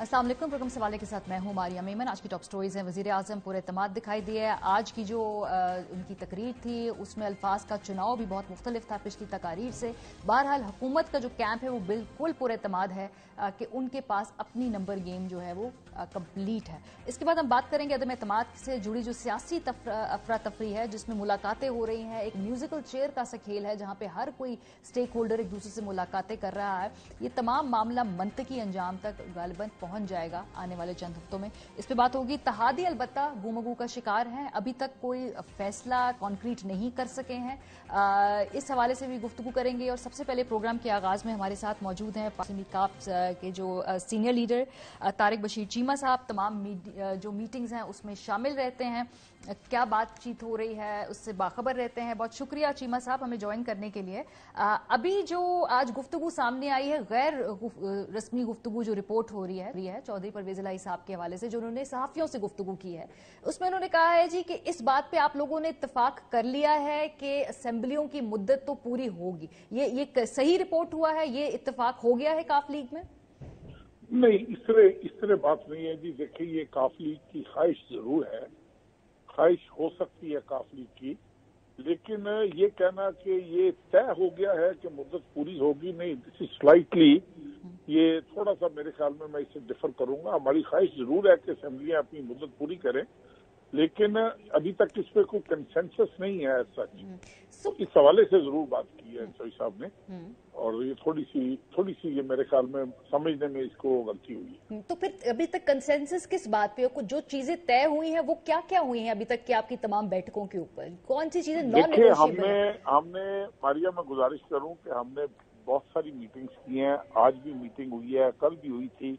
अस्सलाम वालेकुम। प्रोग्राम सवाले के साथ मैं हूं मारिया मेमन। आज की टॉप स्टोरीज हैं। वजीर आजम पूरे एतमाद दिखाई दिए। आज की जो उनकी तकरीर थी उसमें अल्फाज का चुनाव भी बहुत मुख्तलिफ था पिछली तकारीर से। बहरहाल हुकूमत का जो कैंप है वो बिल्कुल पूरे एतमाद है कि उनके पास अपनी नंबर गेम जो है वो कंप्लीट है। इसके बाद हम बात करेंगे अदम एतमाद से जुड़ी जो सियासी अफरा तफरी है जिसमें मुलाकातें हो रही हैं। एक म्यूजिकल चेयर का सा खेल है जहां पे हर कोई स्टेक होल्डर एक दूसरे से मुलाकातें कर रहा है। ये तमाम मामला मंतकी अंजाम तक गालिबन पहुंच जाएगा आने वाले चंद हफ्तों में। इस पे बात होगी। तहादी अलबत्ता गुमगू का शिकार है, अभी तक कोई फैसला कॉन्क्रीट नहीं कर सके हैं। इस हवाले से भी गुफ्तगू करेंगे। और सबसे पहले प्रोग्राम के आगाज में हमारे साथ मौजूद हैं पाकिस्तानी काफ के जो सीनियर लीडर तारिक बशीर चीमा साहब। तमाम जो मीटिंग्स हैं उसमें शामिल रहते हैं, क्या बातचीत हो रही है उससे बाखबर रहते हैं। बहुत शुक्रिया चीमा साहब हमें ज्वाइन करने के लिए। अभी जो आज गुफ्तगू सामने आई है, गैर रस्मी गुफ्तगू जो रिपोर्ट हो रही है चौधरी परवेज इलाही साहब के हवाले से, जो उन्होंने सहाफियों से गुफ्तगू की है, उसमें उन्होंने कहा है जी कि इस बात पे आप लोगों ने इत्तेफाक कर लिया है कि असेंबलियों की मुद्दत तो पूरी होगी। ये सही रिपोर्ट हुआ है? ये इत्तेफाक हो गया है काफ लीग में? नहीं, इस तरह बात नहीं है जी। देखिए, ये काफ लीग की ख्वाहिश जरूर है, ख्वाहिश हो सकती है काफ लीग की, लेकिन ये कहना कि ये तय हो गया है कि मुद्दत पूरी होगी, नहीं, दिस इज स्लाइटली, ये थोड़ा सा मेरे ख्याल में मैं इसे डिफर करूंगा। हमारी ख्वाहिश जरूर है कि असेंबलियां अपनी मुद्दत पूरी करें, लेकिन अभी तक इस पे कोई कंसेंसस नहीं है सच। तो इस हवाले से जरूर बात की है चौधरी साहब ने, और ये थोड़ी सी ये मेरे ख्याल में समझने में इसको गलती हुई है। तो फिर अभी तक कंसेंसस किस बात पे हो? कुछ जो चीजें तय हुई हैं वो क्या क्या हुई हैं अभी तक की आपकी तमाम बैठकों के ऊपर? कौन सी चीजें नॉन नेगोशिएबल है? हमने मारिया, मैं गुजारिश करूं कि हमने बहुत सारी मीटिंग्स की हैं। आज भी मीटिंग हुई है, कल भी हुई थी।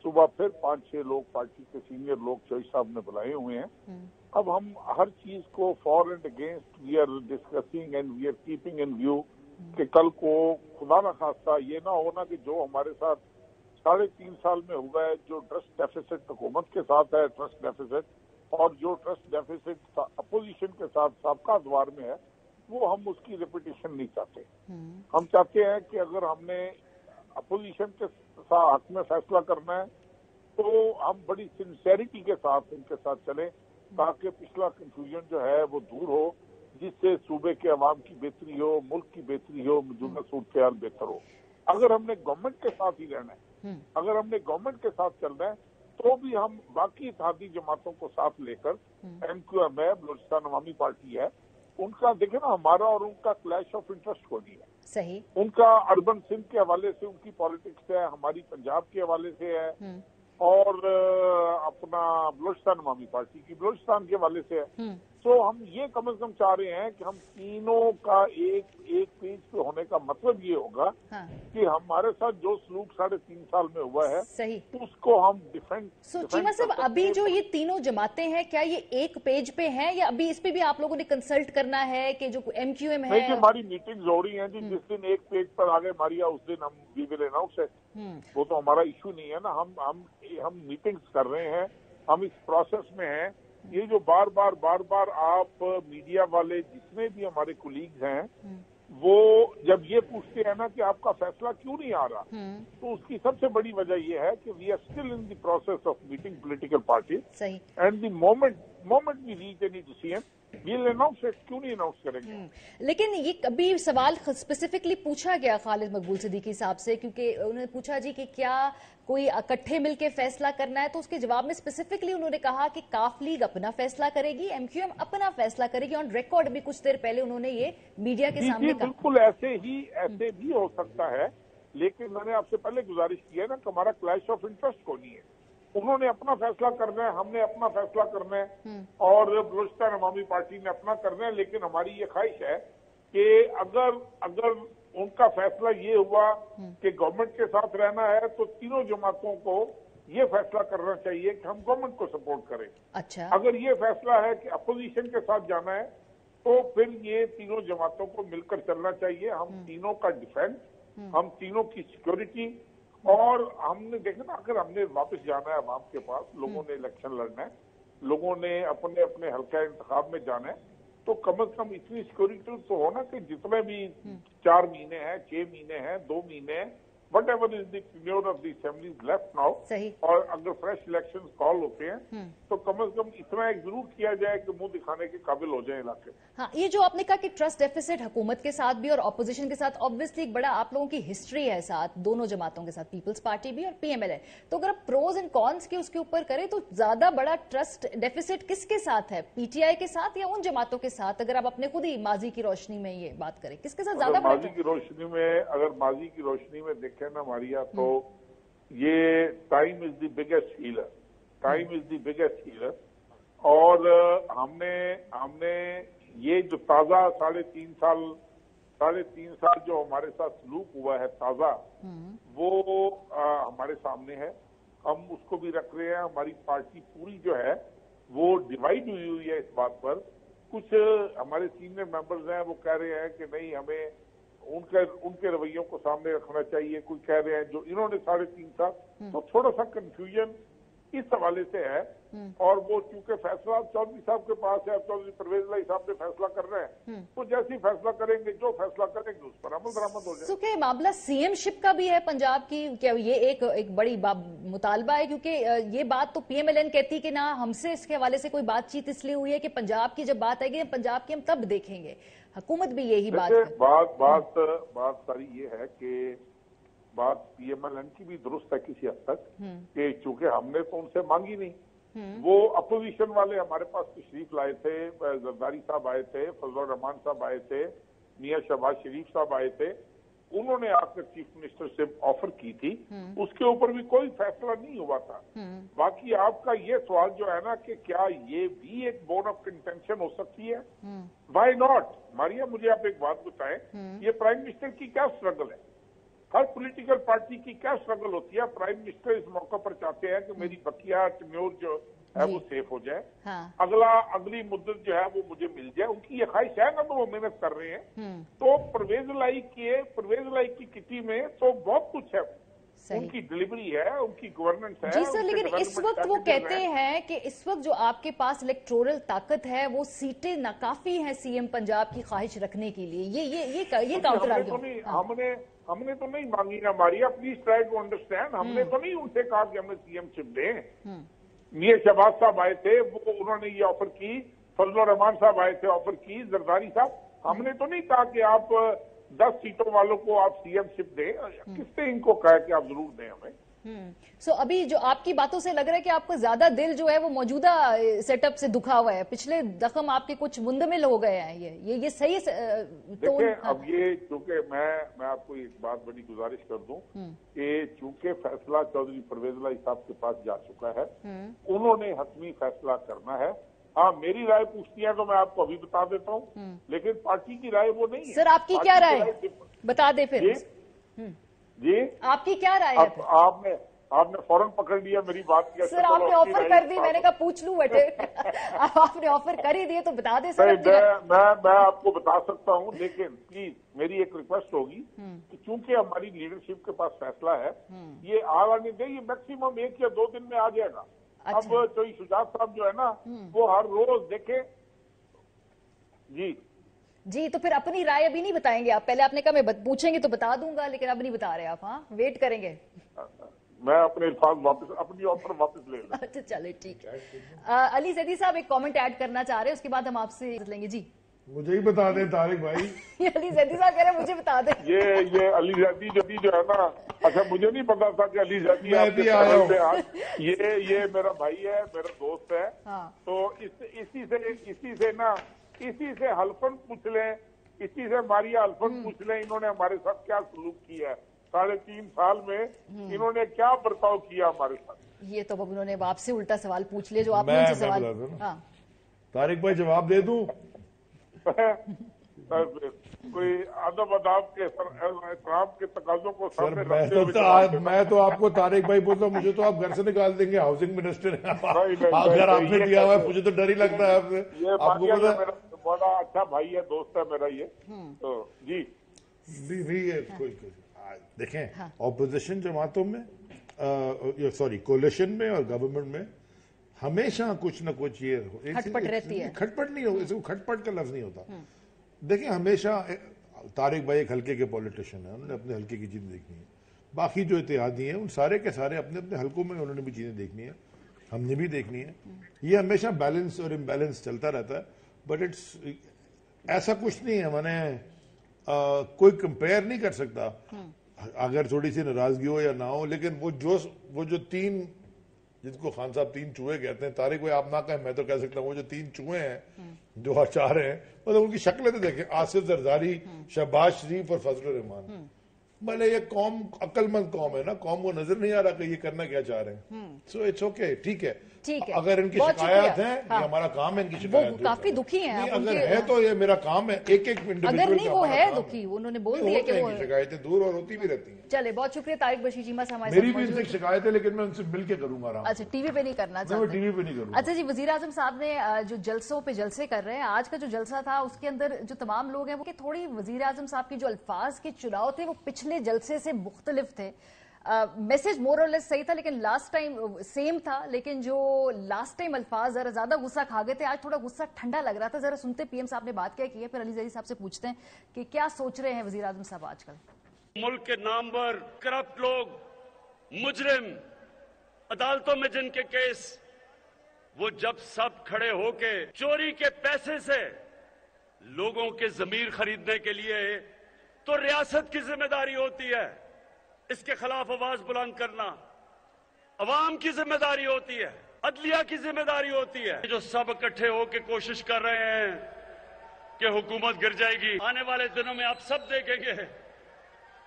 सुबह फिर 5-6 लोग पार्टी के सीनियर लोग चौधरी साहब ने बुलाए हुए हैं। अब हम हर चीज को for and against we are discussing and we are keeping in view कि कल को खुदा न खास्ता ये ना होना कि जो हमारे साथ 3.5 साल में हुआ है, जो ट्रस्ट डेफिसिट हुकूमत के साथ है, ट्रस्ट डेफिसिट, और जो ट्रस्ट डेफिसिट अपोजिशन के साथ सबका अदवार में है, वो हम उसकी रिपीटिशन नहीं चाहते। हम चाहते हैं कि अगर हमने अपोजिशन के हक में फैसला करना है तो हम बड़ी सिंसेरिटी के साथ उनके साथ चलें, ताकि पिछला कंफ्यूजन जो है वो दूर हो, जिससे सूबे के अवाम की बेहतरी हो, मुल्क की बेहतरी हो, मौजूदा सूरत हाल बेहतर हो। अगर हमने गवर्नमेंट के साथ ही रहना है, अगर हमने गवर्नमेंट के साथ चलना है, तो भी हम बाकी इत्तेहादी जमातों को साथ लेकर, MQM है, बलूचिस्तान अवामी पार्टी है, उनका देखे ना, हमारा और उनका क्लैश ऑफ इंटरेस्ट को नहीं है। सही। उनका अर्बन सिंध के हवाले से उनकी पॉलिटिक्स है, हमारी पंजाब के हवाले से है, और अपना बलूचिस्तान अवामी पार्टी की बलूचिस्तान के हवाले से है। तो हम ये कम से कम चाह रहे हैं कि हम तीनों का एक पेज पे होने का मतलब ये होगा कि हमारे साथ जो सलूक 3.5 साल में हुआ है, सही, उसको हम डिफेंड। चीमा साहब, अभी जो ये तीनों जमातें हैं, क्या ये एक पेज पे हैं या अभी इस पे भी आप लोगों ने कंसल्ट करना है कि जो MQM है? नहीं, हमारी मीटिंग हो रही है जी। जिस दिन एक पेज पर आगे मारिया उस दिन हम वी विल अनाउंस है। वो तो हमारा इशू नहीं है ना। हम मीटिंग्स कर रहे हैं, हम इस प्रोसेस में हैं। ये जो बार बार आप मीडिया वाले जितने भी हमारे कोलीग्स हैं, वो जब ये पूछते हैं ना कि आपका फैसला क्यों नहीं आ रहा, तो उसकी सबसे बड़ी वजह ये है कि we are still in the process of meeting political party, and the moment we reach any decision we'll announce it. क्यों नहीं अनाउंस करेंगे? लेकिन ये कभी सवाल स्पेसिफिकली पूछा गया खालिद मकबूल सिद्दीकी साहब से, क्योंकि उन्होंने पूछा जी कि क्या कोई इकट्ठे मिलके फैसला करना है, तो उसके जवाब में स्पेसिफिकली उन्होंने कहा कि काफ लीग अपना फैसला करेगी, MQM अपना फैसला करेगी। ऑन रिकॉर्ड भी कुछ देर पहले उन्होंने ये मीडिया के सामने कहा। बिल्कुल ऐसे भी हो सकता है, लेकिन मैंने आपसे पहले गुजारिश की है ना कि हमारा क्लैश ऑफ इंटरेस्ट को नहीं है। उन्होंने अपना फैसला करना है, हमने अपना फैसला करना है, और बलूचिस्तान अवामी पार्टी ने अपना करना है। लेकिन हमारी ये ख्वाहिश है कि अगर उनका फैसला ये हुआ कि गवर्नमेंट के साथ रहना है, तो तीनों जमातों को ये फैसला करना चाहिए कि हम गवर्नमेंट को सपोर्ट करें। अच्छा। अगर ये फैसला है कि अपोजिशन के साथ जाना है, तो फिर ये तीनों जमातों को मिलकर चलना चाहिए। हम तीनों का डिफेंस, हम तीनों की सिक्योरिटी, और हमने देखा ना, अगर हमने वापस जाना है अवाम के पास, लोगों ने इलेक्शन लड़ना है, लोगों ने अपने अपने हल्का इंतखाब में जाना है, तो कम से कम इतनी सिक्योरिटी तो होना कि जितने भी 4 महीने हैं, 6 महीने हैं, 2 महीने हैं, whatever is the tenure of the assembly is left now, सही। और अगर फ्रेश इलेक्शन कॉल होते हैं तो कम से कम इतना एक जरूर किया जाए कि मुंह दिखाने के काबिल हो जाए इलाके। हाँ, ये जो आपने कहा कि ट्रस्ट डेफिसिट हुकूमत के साथ भी और ऑपोजिशन के साथ, ऑब्वियसली एक बड़ा आप लोगों की हिस्ट्री है साथ दोनों जमातों के साथ, पीपल्स पार्टी भी और पीएमएल। तो अगर आप प्रोज एंड कॉन्स के उसके ऊपर करें तो ज्यादा बड़ा ट्रस्ट डेफिसिट किसके साथ है, पीटीआई के साथ या उन जमातों के साथ? अगर आप अपने खुद ही माजी की रोशनी में ये बात करें, किसके साथ ज्यादा बड़ा? माजी की रोशनी में देखें ना मारिया, तो ये time is the biggest healer, time is the biggest healer. और हमने ये जो ताजा साढ़े तीन साल जो हमारे साथ सलूक हुआ है ताजा, वो हमारे सामने है, हम उसको भी रख रहे हैं। हमारी पार्टी पूरी जो है वो डिवाइड हुई है इस बात पर। कुछ हमारे सीनियर मेंबर्स हैं वो कह रहे हैं कि नहीं, हमें उनके रवैयों को सामने रखना चाहिए। कोई कह रहे हैं जो इन्होंने 3.5 साल, तो थोड़ा सा कंफ्यूजन इस हवाले से है। और वो चूंकि फैसला चौधरी साहब के पास है, चौधरी परवेज लाई साहब ने फैसला कर रहे हैं, तो जैसे ही फैसला करेंगे, जो फैसला करेंगे उस पर अमल दरामद हो जाए। क्या मामला सीएम शिप का भी है पंजाब की? क्या ये एक बड़ी मुतालबा है? क्योंकि ये बात तो पीएमएलएन कहती कि ना, हमसे इसके हवाले से कोई बातचीत इसलिए हुई है कि पंजाब की जब बात आएगी पंजाब की हम तब देखेंगे। हुकूमत भी यही बात सारी ये है कि बात पीएमएलएन की भी दुरुस्त है किसी हद तक, कि चूंकि हमने तो उनसे मांगी नहीं। वो अपोजिशन वाले हमारे पास तशरीफ लाए थे, जरदारी साहब आए थे, फजल रहमान साहब आए थे, मियां शहबाज शरीफ साहब आए थे, उन्होंने आकर चीफ मिनिस्टर से ऑफर की थी, उसके ऊपर भी कोई फैसला नहीं हुआ था। बाकी आपका ये सवाल जो है ना कि क्या ये भी एक बोन ऑफ कंटेंशन हो सकती है, व्हाई नॉट? मारिया, मुझे आप एक बात बताएं, ये प्राइम मिनिस्टर की क्या स्ट्रगल है? हर पॉलिटिकल पार्टी की क्या स्ट्रगल होती है? प्राइम मिनिस्टर इस मौके पर चाहते हैं कि मेरी बकिया टेन्योर जो है वो सेफ हो जाए, अगली मुद्दत जो है वो मुझे मिल जाए, उनकी ये ख्वाहिश है ना, तो वो मेहनत कर रहे हैं। तो परवेज लाई की किटी में तो बहुत कुछ है, उनकी डिलीवरी है, उनकी गवर्नेंस है जी सर। लेकिन इस वक्त वो कहते हैं कि इस वक्त जो आपके पास इलेक्टोरल ताकत है वो सीटें नाकाफी हैं सीएम पंजाब की ख्वाहिश रखने के लिए। ये काउंटर आर्ग्यूमेंट हमने तो नहीं मांगी ना Maria, please try to understand. हमने तो नहीं उनसे कहा कि हमें सीएम शिप दें। मियां शहबाज साहब आए थे, वो उन्होंने ये ऑफर की, फजल रहमान साहब आए थे, ऑफर की, जरदारी साहब। हमने तो नहीं कहा कि आप 10 सीटों वालों को आप सीएम शिप दें। किसने इनको कहा कि आप जरूर दें हमें? सो अभी जो आपकी बातों से लग रहा है कि आपको ज्यादा दिल जो है वो मौजूदा सेटअप से दुखा हुआ है, पिछले जख्म आपके कुछ मुंदमिल हो गए हैं। ये सही देखिए, अब ये चूंकि मैं आपको एक बात बड़ी गुजारिश कर दूं कि चूंकि फैसला चौधरी परवेज लाई साहब के पास जा चुका है, उन्होंने हतमी फैसला करना है। हाँ, मेरी राय पूछती है तो मैं आपको अभी बता देता हूँ, लेकिन पार्टी की राय वो नहीं है। सर, आपकी क्या राय बता दे फिर। जी, आपकी क्या राय है? आपने फौरन पकड़ लिया मेरी बात। सर, आपने ऑफर कर दी, मैंने कहा पूछ लूं बेटे। आपने ऑफर कर ही दिए तो बता दे सर। मैं आपको बता सकता हूं, लेकिन प्लीज मेरी एक रिक्वेस्ट होगी कि चूंकि हमारी लीडरशिप के पास फैसला है, ये आने दे, ये मैक्सिमम 1 या 2 दिन में आ जाएगा। अब तो शुजात साहब जो है ना, वो हर रोज देखे। जी, तो फिर अपनी राय अभी नहीं बताएंगे आप? पहले आपने कहा मैं पूछेंगे तो बता दूंगा, लेकिन अब नहीं बता रहे आप। हाँ, वेट करेंगे। मैं अपने अपनी ऑफर वापस ले लूं। अच्छा, चले ठीक है। अली जैदी साहब एक कमेंट ऐड करना चाह रहे हैं, उसके बाद हम आपसे लेंगे। जी, मुझे ही बता दें तारिक भाई। अली जैदी साहब कह रहे हैं मुझे बता दें। ये अली जैदी जो है ना, अच्छा मुझे नहीं पता था कि अली जैदी ये मेरा भाई है, मेरा दोस्त है। तो इसी से हल्फन पूछ लें, इसी से मारिया हल्फन पूछ लें, इन्होंने हमारे साथ क्या सलूक किया है 3.5 साल में, इन्होंने क्या बर्ताव किया हमारे साथ। ये तो अब उन्होंने आपसे उल्टा सवाल पूछ लिया जो आपने उनसे सवाल। तारिक भाई जवाब दे दूं? कोई अदब अदाब के एहतराम के तकाजों को सामने मैं तो आपको तारिक भाई बोलता हूँ, मुझे तो आप घर से निकाल देंगे, हाउसिंग मिनिस्टर है। अगर आपने दिया हुआ है, मुझे तो डर ही लगता है आपसे। आपको पता है बड़ा अच्छा भाई है, दोस्त है मेरा ये। तो जी देखें, ऑपोजिशन जमातों में, कोलिशन में और गवर्नमेंट में हमेशा कुछ न कुछ ये खटपट रहती है। खटपट नहीं होगा, इसको खटपट का लफ्ज नहीं होता। देखिए, हमेशा तारिक भाई एक हल्के के पॉलिटिशियन है, उन्होंने अपने हल्के की चीज देखनी है। باقی جو اتحادی ہیں ان سارے کے سارے اپنے اپنے حلقوں میں انہوں نے بھی چیزیں دیکھنی ہیں, ہم نے بھی دیکھنی ہے. یہ ہمیشہ بیلنس اور امبیلنس چلتا رہتا ہے, بٹ اٹس ایسا کچھ نہیں ہے, میں نے کوئی کمپیئر نہیں کر سکتا اگر تھوڑی سی ناراضگی ہو یا نہ ہو, لیکن وہ جو تین, جن کو خان صاحب تین چوہے کہتے ہیں, طارق بھائی آپ نہ کہیں میں تو کہہ سکتا ہوں, وہ جو تین چوہے ہیں جو چار ہیں, مطلب ان کی شکلیں تو دیکھیں, آصف زرداری, شہباز شریف اور فضل الرحمان. میں نے یہ قوم عقل مند قوم ہے نا, قوم کو نظر نہیں آ رہا کہ یہ کرنا کیا چاہ رہے ہیں. سو اٹس اوکے, ٹھیک ہے. اگر ان کی شکایات ہیں, یہ ہمارا کام ہے ان کی شکایات, کافی دکھی ہیں اگر ہے تو یہ میرا کام ہے, ایک اگر نہیں وہ ہے دکھی, انہوں نے بول دیا کہ وہ شکایتیں دور اور ہوتی بھی رہتی ہیں. چلے بہت شکریہ طارق بشیر چیمہ سے ہمارے میری بھی ان سے شکایت ہے, لیکن میں ان سے مل کے کروں گا. اچھا ٹی وی پہ نہیں کرنا چاہتے, ٹی وی پہ نہیں کروں. اچھا جی, وزیر اعظم صاحب نے جو جلسوں پہ جلسے کر رہے ہیں, آج کا جو جلسہ تھا اس کے اندر جو تمام لوگ ہیں وہ کہ تھوڑی وزیر اعظم صاحب کی جو الفاظ کے چناؤ تھے وہ پچھلے جلسے سے مختلف تھے. میسج مور اور لیس صحیح تھا, لیکن لاسٹ ٹائم سیم تھا, لیکن جو لاسٹ ٹائم الفاظ ذرا زیادہ غصہ کھا گئے تھے, آج تھوڑا غصہ ٹھنڈا لگ رہا تھا. ذرا سنتے پی ایم صاحب نے بات کیا کی ہے, پھر علی زیدی صاحب سے پوچھتے ہیں کہ کیا سوچ رہے ہیں وزیر اعظم صاحب آج کل. ملک کے نامور کرپٹ لوگ, مجرم, عدالتوں میں جن کے کیس, وہ جب سب کھڑے ہو کے چوری کے پیسے سے لوگوں کے ضمیر خریدنے کے لیے, تو ریاست کی ذمہ داری ہوتی ہے اس کے خلاف آواز بلند کرنا, عوام کی ذمہ داری ہوتی ہے, عدلیہ کی ذمہ داری ہوتی ہے. جو سب اکٹھے ہو کے کوشش کر رہے ہیں کہ حکومت گر جائے گی, آنے والے دنوں میں آپ سب دیکھیں گے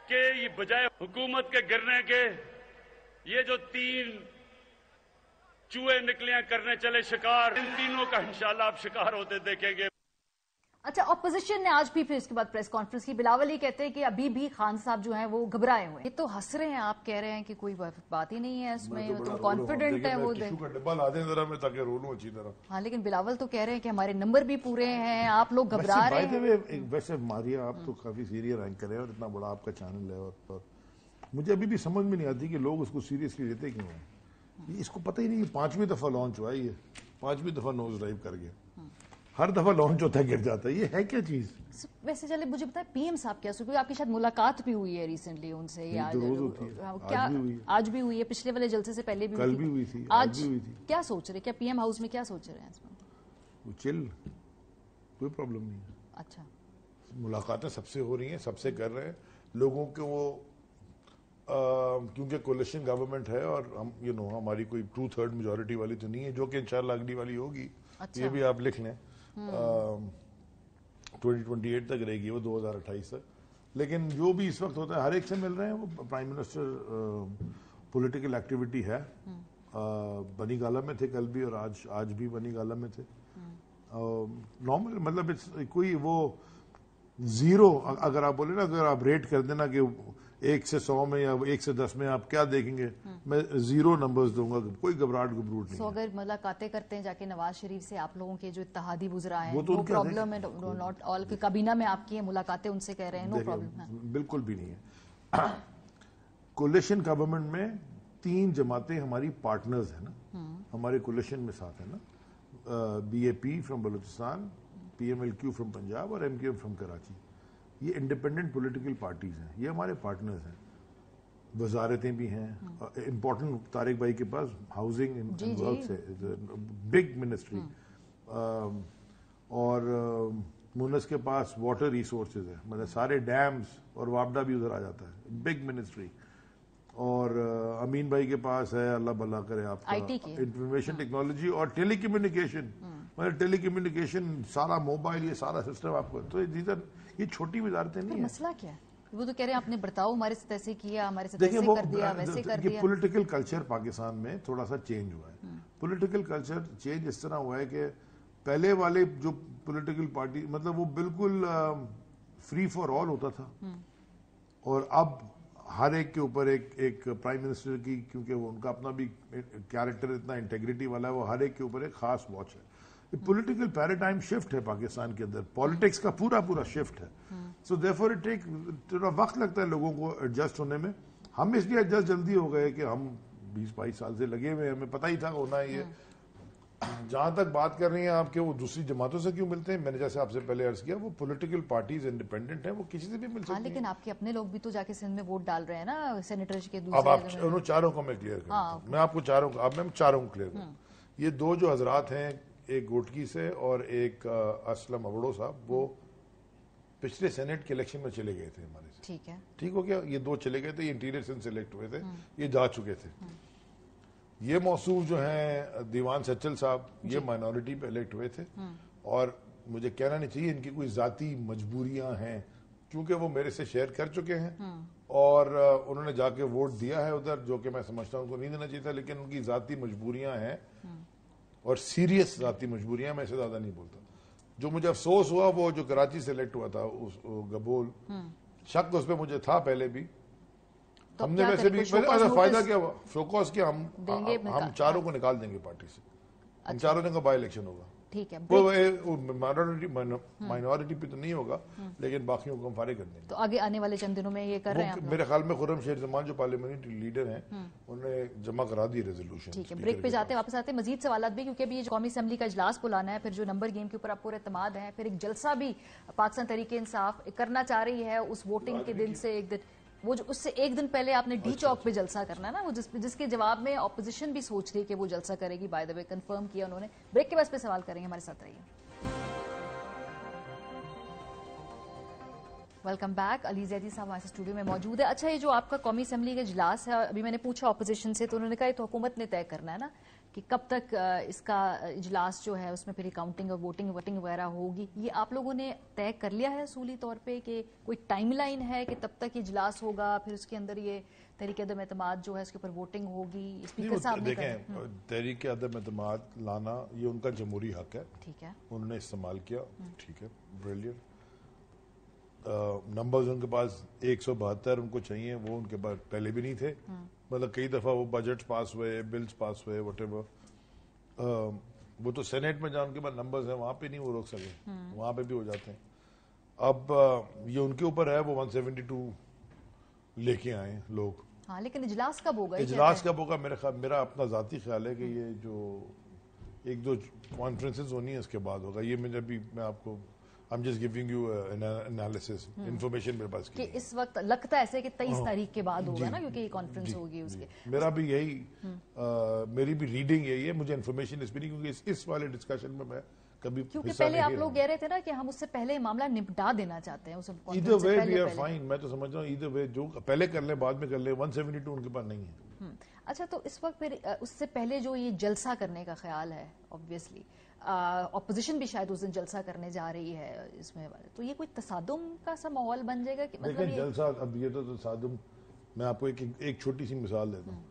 کہ یہ بجائے حکومت کے گرنے کے, یہ جو تین چوہے نکلے ہیں کرنے چلے شکار, ان تینوں کا انشاءاللہ آپ شکار ہوتے دیکھیں گے. اچھا, اپوزیشن نے آج بھی پھر اس کے بعد پریس کانفرنس کی. بلاول یہ کہتے ہیں کہ ابھی بھی خان صاحب جو ہیں وہ گھبرائے ہوئے ہیں. یہ تو ہنس رہے ہیں, آپ کہہ رہے ہیں کہ کوئی بات ہی نہیں ہے اس میں, تو کانفیڈنٹ ہے وہ. ہاں, لیکن بلاول تو کہہ رہے ہیں کہ ہمارے نمبر بھی پورے ہیں, آپ لوگ گھبرا رہے ہیں. ویسے ماریا, آپ تو کافی سیریس اینکر ہے اور اتنا بڑا آپ کا چینل ہے, اور مجھے ابھی بھی سمجھ میں نہیں آتی کہ لوگ اس کو سیریسلی لیتے کیوں ہیں. اس کو پتہ ہی نہیں, 5ویں دفعہ لانچ ہوا ہے, یہ 5ویں دفعہ نوز ڈرائیو کر گیا, ہر دفعہ لانچ ہوتا ہے گر جاتا ہے, یہ ہے کیا چیز. ویسے چلے مجھے بتائیں پی ایم صاحب کیا سو, آپ کی شاید ملاقات بھی ہوئی ہے ریسنٹلی ان سے, آج بھی ہوئی ہے, پچھلے والے جلسے سے پہلے بھی کل بھی ہوئی تھی, آج کیا سوچ رہے, کیا پی ایم ہاؤس میں کیا سوچ رہے ہیں اس میں؟ چل, کوئی پرابلم نہیں ہے. اچھا, ملاقاتیں سب سے ہو رہی ہیں, سب سے کر رہے ہیں لوگوں کے, وہ کیونکہ کولیشن گورنمنٹ ہے اور ہم ہماری کوئی 2/3 میجورٹی والی تو نہیں ہے, جو کہ انشاءاللہ اگلی والی ہوگی. یہ بھی آپ لکھ لیں, 2028 تک رہے گی وہ, 2028 تک. لیکن جو بھی اس وقت ہوتا ہے ہر ایک سے مل رہے ہیں. وہ پرائم منسٹر پولیٹیکل ایکٹیویٹی ہے, بنی گالا میں تھے کل بھی, اور آج بھی بنی گالا میں تھے. نارمل, مطلب کوئی وہ زیرو, اگر آپ بولے نا, اگر آپ ریٹ کر دینا کہ 1 سے 100 میں یا 1 سے 10 میں آپ کیا دیکھیں گے, میں 0 نمبرز دوں گا, کوئی گھبراہٹ نہیں. سو اگر ملاقاتیں کرتے ہیں جا کے نواز شریف سے, آپ لوگوں کے جو اتحادی وزراء ہیں, وہ پرابلم ہے, ناٹ آل, کی کابینہ میں آپ کی ملاقاتیں ان سے کہہ رہے ہیں, نو پرابلم ہے. بالکل بھی نہیں ہے. کولیشن گورنمنٹ میں 3 جماعتیں ہماری پارٹنرز ہیں نا, ہمارے کولیشن میں ساتھ ہیں نا, BAP from Balochistan, PMLQ from Punjab اور MQM فرام کراچی. یہ انڈیپینڈنٹ پولیٹیکل پارٹیز ہیں, یہ ہمارے پارٹنرز ہیں. وزارتیں بھی ہیں, امپورٹنٹ طارق بھائی کے پاس ہاؤسنگ اینڈ ورکس ہے, بگ منسٹری, اور مونس کے پاس واٹر ریسورسز ہے, مطلب سارے ڈیمز اور وابڈا بھی ادھر آ جاتا ہے, بگ منسٹری. اور امین بھائی کے پاس ہے, اللہ بھلا کرے آپ کا, انفارمیشن ٹیکنالوجی اور ٹیلی کمیونیکیشن, مطلب ٹیلی کمیونیکیشن, سارا موبائل, یہ سارا سسٹم آپ کو. تو یہ چھوٹی وزارتیں نہیں ہیں. مسئلہ کیا ہے؟ وہ تو کہہ رہے ہیں آپ نے برتاؤ ہمارے سے ایسے کیا, ہمارے سے ایسے کر دیا, ویسے کر دیا. یہ پولیٹیکل کلچر پاکستان میں تھوڑا سا چینج ہوا ہے. پولیٹیکل کلچر چینج اس طرح ہوا ہے کہ پہلے والے جو پولیٹیکل پارٹی, مطلب وہ بالکل فری فار آل ہوتا تھا, اور اب ہر ایک کے اوپر ایک پرائم منسٹر کی, کیونکہ وہ ان کا اپنا بھی کیریکٹر اتنا انٹیگریٹی والا ہے, وہ ہر ایک کے اوپر ایک خاص واچ ہے. پولیٹیکل پیراڈائم شفٹ ہے پاکستان کے اندر, پالیٹکس کا پورا شفٹ ہے. سو دیئرفور اٹ ٹیک, تھوڑا وقت لگتا ہے لوگوں کو ایڈجسٹ ہونے میں. ہم اس لیے ایڈجسٹ جلدی ہو گئے کہ ہم 20-22 سال سے لگے ہوئے ہیں, ہمیں پتہ ہی تھا ہونا ہے یہ. جہاں تک بات کر رہی ہیں آپ کے وہ دوسری جماعتوں سے کیوں ملتے ہیں، میں نے جیسے آپ سے پہلے عرض کیا وہ پولیٹیکل پارٹیز انڈیپینڈنٹ ہیں، وہ کسی سے بھی مل سکتی ہیں. لیکن آپ کے اپنے لوگ بھی تو جا کے سندھ میں ووٹ ڈال رہے ہیں نا سینیٹر کے اب دوسرے. آپ انہوں چاروں کو میں کلیئر کرتا ہوں، میں آپ کو چاروں کو کلیئر کرتا ہوں. یہ دو جو حضرات ہیں، ایک گوٹکی سے اور ایک اسلم ابڑو صاحب، وہ پچھلے سینٹ کے الیکشن میں چلے گئے تھے ہمارے سے. ٹھیک ہو گیا، یہ دو چلے گئے تھے، یہ انٹیریئر سندھ سے الیکٹ ہوئے تھے، یہ جا چکے تھے. یہ موصوف جو ہیں دیوان سچل صاحب، یہ مائنورٹی پہ الیکٹ ہوئے تھے، اور مجھے کہنا نہیں چاہیے ان کی کوئی ذاتی مجبوریاں ہیں، کیونکہ وہ میرے سے شیئر کر چکے ہیں اور انہوں نے جا کے ووٹ دیا ہے ادھر، جو کہ میں سمجھتا ہوں ان کو نہیں دینا چاہیے تھا، لیکن ان کی ذاتی مجبوریاں ہیں اور سیریس ذاتی مجبوریاں، میں اسے زیادہ نہیں بولتا. جو مجھے افسوس ہوا وہ جو کراچی سے الیکٹ ہوا تھا گبول، شک اس پہ مجھے تھا پہلے بھی. ہم نے ویسے بھی فائدہ کیا ہوا شوکوس کیا، ہم چاروں کو نکال دیں گے پارٹی سے. ہم چاروں دن کا بائی الیکشن ہوگا. ٹھیک ہے، مائنورٹی پہ تو نہیں ہوگا لیکن باقیوں کو ہم فارغ کر دیں گے. تو آگے آنے والے چند دنوں میں یہ کر رہے ہیں میرے خیال میں خرم شیر زمان جو پارلیمنٹری لیڈر ہیں انہوں نے جمع کرا دی ریزولوشن. ٹھیک ہے، بریک پہ جاتے ہیں، واپس آتے ہیں مزید سوالات بھی، کیونکہ ابھی یہ قومی اسمبلی کا اجلاس بلانا ہے، پھر جو نمبر گیم کے اوپر آپ پورے اعتماد ہیں، پھر ایک جلسہ بھی پاکستان تحریک انصاف کرنا چاہ رہی ہے اس ووٹنگ کے دن سے ایک دن، وہ جو اس سے ایک دن پہلے آپ نے ڈی چوک پہ جلسہ کرنا ہے نا، وہ جس کے جواب میں اپوزیشن بھی سوچ رہی ہے کہ وہ جلسہ کرے گی. بائی دا وے کنفرم کیا انہوں نے. بریک کے بعد پہ سوال کریں گے، ہمارے ساتھ رہیے. Welcome back. علی زیدی صاحب ہمارے اسٹوڈیو میں موجود ہے. اچھا، یہ جو آپ کا قومی اسمبلی کا اجلاس ہے، ابھی میں نے پوچھا اپوزیشن سے تو انہوں نے کہا یہ تو حکومت نے طے کرنا ہے نا کہ کب تک اس کا اجلاس جو ہے اس میں پھر کاؤنٹنگ اور ووٹنگ وغیرہ ہوگی. یہ آپ لوگوں نے طے کر لیا ہے اصولی طور پہ کہ کوئی ٹائم لائن ہے کہ تب تک اجلاس ہوگا، پھر اس کے اندر یہ تحریک عدم اعتماد جو ہے اس کے اوپر ووٹنگ ہوگی؟ اسپیکر صاحب نے دیکھیں، تحریک عدم اعتماد لانا یہ ان کا جمہوری حق ہے. ٹھیک ہے، انہوں نے استعمال کیا. ٹھیک ہے، بریلینٹ. نمبرز ان کے پاس 172 ان کو چاہیے، وہ ان کے پاس پہلے بھی نہیں تھے. مطلب کئی دفعہ وہ بجٹ پاس ہوئے، بلز پاس ہوئے، وٹ ایور. وہ تو سینیٹ میں جہاں ان کے پاس نمبرز ہیں وہاں پہ نہیں وہ روک سکے، وہاں پہ بھی ہو جاتے ہیں. اب یہ ان کے اوپر ہے، وہ 172 لے کے آئے لوگ. ہاں، لیکن اجلاس کب ہوگا؟ اجلاس کب ہوگا؟ میرا اپنا ذاتی خیال ہے کہ یہ جو ایک دو کانفرنسز ہونی ہے اس کے بعد ہوگا. یہ میں آپ کو I'm just giving you an analysis, information میرے پاس کہ اس وقت لگتا ہے ایسے کہ 23 تاریخ کے بعد ہوگا نا، کیونکہ یہ کانفرنس ہوگی اس کے. میرا بھی یہی، میری بھی ریڈنگ یہی ہے. مجھے انفارمیشن اس بھی نہیں، کیونکہ اس والے ڈسکشن میں کبھی کیونکہ پہلے آپ لوگ کہہ رہے تھے نا کہ ہم اس سے پہلے معاملہ نپٹا دینا چاہتے ہیں. either way we are fine. میں تو سمجھ رہا ہوں either way جو پہلے کر لیں بعد میں کر لیں. 172 ان کے پاس نہیں ہے. اچھا، تو اس وقت پھر اس سے پہلے جو یہ جلسہ کرنے کا خیال ہے، obviously اپوزیشن بھی شاید اس دن جلسہ کرنے جا رہی ہے اس میں، تو یہ کوئی تصادم کا سا ماحول بن جائے گا کہ مطلب جلسہ؟ اب یہ تو تصادم، میں آپ کو ایک چھوٹی سی مثال دیتا ہوں.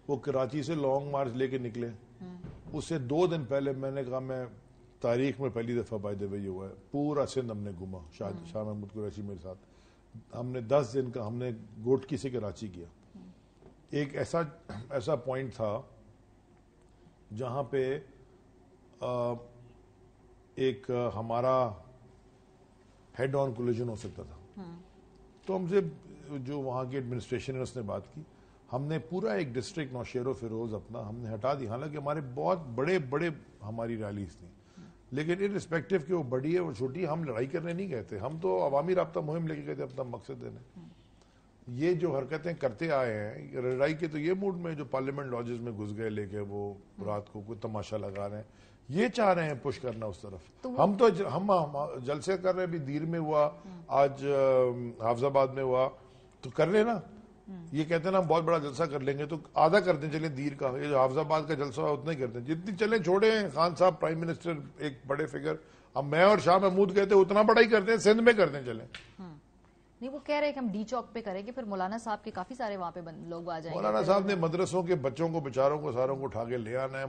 وہ کراچی سے لانگ مارچ لے کے نکلے، اس سے 2 دن پہلے میں نے کہا میں تاریخ میں پہلی دفعہ بائی دا وے یہ ہوا ہے پورا سندھ ہم نے گھوما. شاہ محمود قریشی میرے ساتھ، ہم نے 10 دن کا ہم نے گوٹکی سے کراچی کیا. ایک ایسا پوائنٹ تھا جہاں پہ ایک ہمارا ہیڈ آن کولیجن ہو سکتا تھا. تو ہم سے جو وہاں کی ایڈمنسٹریشن ہے اس نے بات کی، ہم نے پورا ایک ڈسٹرکٹ نوشہر و فیروز اپنا ہم نے ہٹا دی. حالانکہ ہمارے بہت بڑے ہماری ریلیز تھیں، لیکن ان رسپیکٹو کہ وہ بڑی ہے وہ چھوٹی ہے، ہم لڑائی کرنے نہیں گئے تھے. ہم تو عوامی رابطہ مہم لے کے گئے تھے اپنا مقصد دینے. یہ جو حرکتیں کرتے آئے ہیں لڑائی کے، تو یہ موڈ میں جو پارلیمنٹ لاجز میں گھس گئے لے کے وہ رات کو کوئی تماشا لگا رہے ہیں، یہ چاہ رہے ہیں پش کرنا اس طرف. ہم جلسے کر رہے ہیں. بھی دیر میں ہوا، آج حافظ آباد میں ہوا، تو کر لیں نا. یہ کہتے ہیں نا ہم بہت بڑا جلسہ کر لیں گے تو آدھا کرتے ہیں چلیں دیر کا. یہ جو حافظ آباد کا جلسہ ہوا اتنا ہی کرتے ہیں جتنی چلیں. چھوڑے ہیں خان صاحب پرائم منسٹر ایک بڑے فگر، اب میں اور شاہ محمود کہتے ہیں اتنا بڑا ہی کرتے ہیں، سندھ میں کرتے ہیں چلیں. نہیں، وہ کہہ رہے ہیں کہ ہم ڈی چوک پہ کریں گے، پھر مولانا صاحب کے کافی سارے وہاں پہ لوگ آ جائیں گے. مولانا صاحب نے مدرسوں کے بچوں کو بیچاروں کو ساروں کو اٹھا کے لے آنا ہے.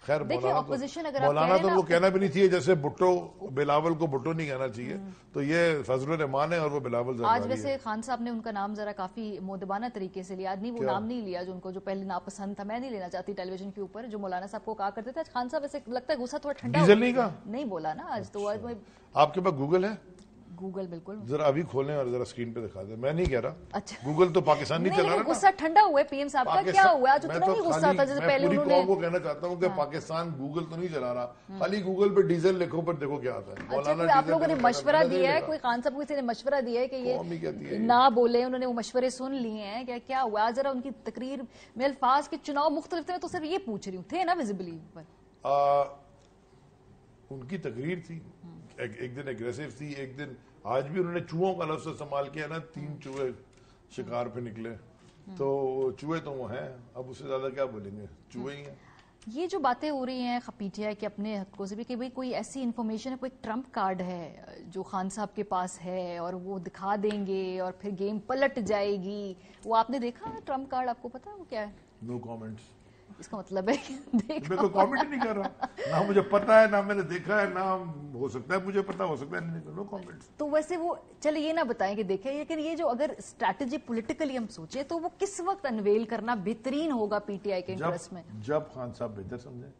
خیر مولانا تو وہ کہنا بھی نہیں چاہیے، جیسے بھٹو بلاول کو بھٹو نہیں کہنا چاہیے. تو یہ فضل الرحمان ہے اور وہ بلاول زرداری. آج ویسے خان صاحب نے ان کا نام ذرا کافی مؤدبانہ طریقے سے لیا. نہیں، وہ نام نہیں لیا جو ان کو جو پہلے ناپسند تھا. میں نہیں لینا چاہتی ٹیلی ویژن کے اوپر جو مولانا صاحب کو کہا کرتے تھے. خان صاحب ویسے لگتا ہے غصہ تھوڑا ٹھنڈا ڈیزل نہیں کہا، نہیں بولا نا آج. تو آپ کے پاس گوگل ہے؟ गूगल बिल्कुल। जरा अभी खोलें और जरा स्क्रीन पे दिखा दें। मैं नहीं कह रहा, अच्छा गूगल तो पाकिस्तान नहीं चला रहा। गुस्सा ठंडा हुआ है पीएम साहब का, क्या हुआ आज उतना नहीं गुस्सा था जैसे पहले उन्होंने। मैं को कहना चाहता हूँ कि पाकिस्तान गूगल तो नहीं चला रहा, खाली गूगल पे डीजल लिखो पर देखो क्या आता है। अच्छा, आप लोगों ने मशवरा दिया है, कोई खान साहब किसी ने मशवरा दिया है कि ये ना बोले, उन्होंने वो मशवरे सुन लिए हैं क्या हुआ? जरा उनकी तकरीर में अल्फाज के चुनाव मुख्तलिफ थे, तो सिर्फ ये पूछ रही हूँ, थे ना विजिबली पर? उनकी तकरीर थी, एक दिन एग्रेसिव थी, एक दिन आज भी उन्होंने चूहों का लफ्ज इस्तेमाल किया ना, 3 चूहे शिकार पे निकले, तो चूहे तो वो हैं, अब उससे ज्यादा क्या बोलेंगे, चूहे ही हैं। ये जो बातें हो रही हैं पीटीआई के अपने हकों से भी कि भाई कोई ऐसी इन्फॉर्मेशन है, कोई ट्रम्प कार्ड है जो खान साहब के पास है और वो दिखा देंगे और फिर गेम पलट जाएगी, वो आपने देखा ट्रम्प कार्ड? आपको पता है वो क्या है? No comments. इसका मतलब है मैं तो कमेंट नहीं कर रहा, ना मुझे पता है, ना मैंने देखा है, ना हो सकता है मुझे पता, हो सकता है नहीं, नो कमेंट्स। तो वैसे वो चले ये ना बताएं कि देखें, लेकिन ये जो अगर स्ट्रैटेजी पॉलिटिकली हम सोचे तो वो किस वक्त अनवेल करना बेहतरीन होगा पीटीआई के इंटरेस्ट में? जब खान साहब बेहतर समझे,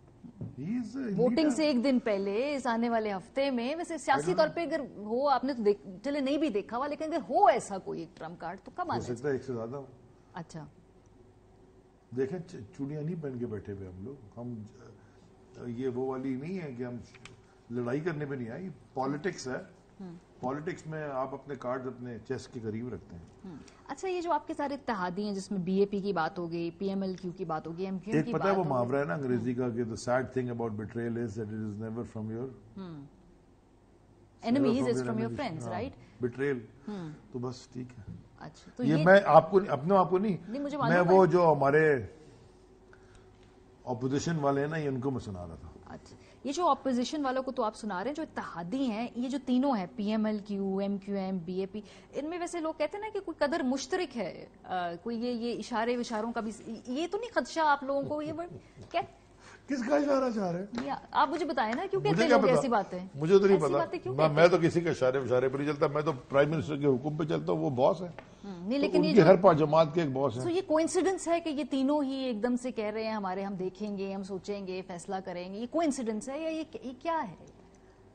वोटिंग से एक दिन पहले, इस आने वाले हफ्ते में। वैसे सियासी तौर पे अगर हो, आपने तो चले नहीं भी देखा हुआ, लेकिन अगर हो ऐसा कोई एक ट्रम्प कार्ड तो कब आना हो सकता है? एक से ज्यादा हो। अच्छा देखें, चूड़ियां नहीं पहन के बैठे हुए हम लोग, हम ये वो वाली नहीं है कि हम लड़ाई करने पे नहीं आई, पॉलिटिक्स है। पॉलिटिक्स में आप अपने कार्ड अपने चेस्ट के करीब रखते हैं। अच्छा, ये जो आपके सारे इत्तेहादी हैं जिसमें बीएपी की बात हो गई, पीएमएलक्यू की बात होगी, एमक्यूएम की बात, पता है वो मुहावरा है ना अंग्रेजी का कि the sad thing about betrayal is that it is never from your enemies, is from your friends, right? Betrayal, तो बस ठीक है। अच्छा, तो ये मैं आपको अपने आपको नहीं, मैं वो जो हमारे ऑपोजिशन वाले हैं ना, ये उनको मैं सुना रहा था। अच्छा, ये जो ऑपोजिशन वालों को तो आप सुना रहे हैं, जो इत्तेहादी हैं, ये जो तीनों हैं, पीएमएलक्यू, एमक्यूएम, बीएपी, इनमें वैसे लोग कहते हैं ना कि कोई कदर मुश्तरक है, कोई ये इशारों का भी, ये तो नहीं खदशा आप लोगों को? ये क्या, किसका इशारा चाह रहे हैं आप मुझे बताएं ना, क्यों कहते हैं लोग ऐसी बातें? मुझे तो नहीं पता, मैं तो किसी के इशारे पर नहीं चलता, मैं तो प्राइम मिनिस्टर के हुक्म पे चलता हूँ, वो बॉस है। नहीं, लेकिन तो ये हर पांच जमात के एक बॉस है। तो ये कोइंसिडेंस है कि ये तीनों ही एकदम से कह रहे हैं हमारे, हम देखेंगे, हम सोचेंगे, फैसला करेंगे, ये कोइंसिडेंस है या ये क्या है?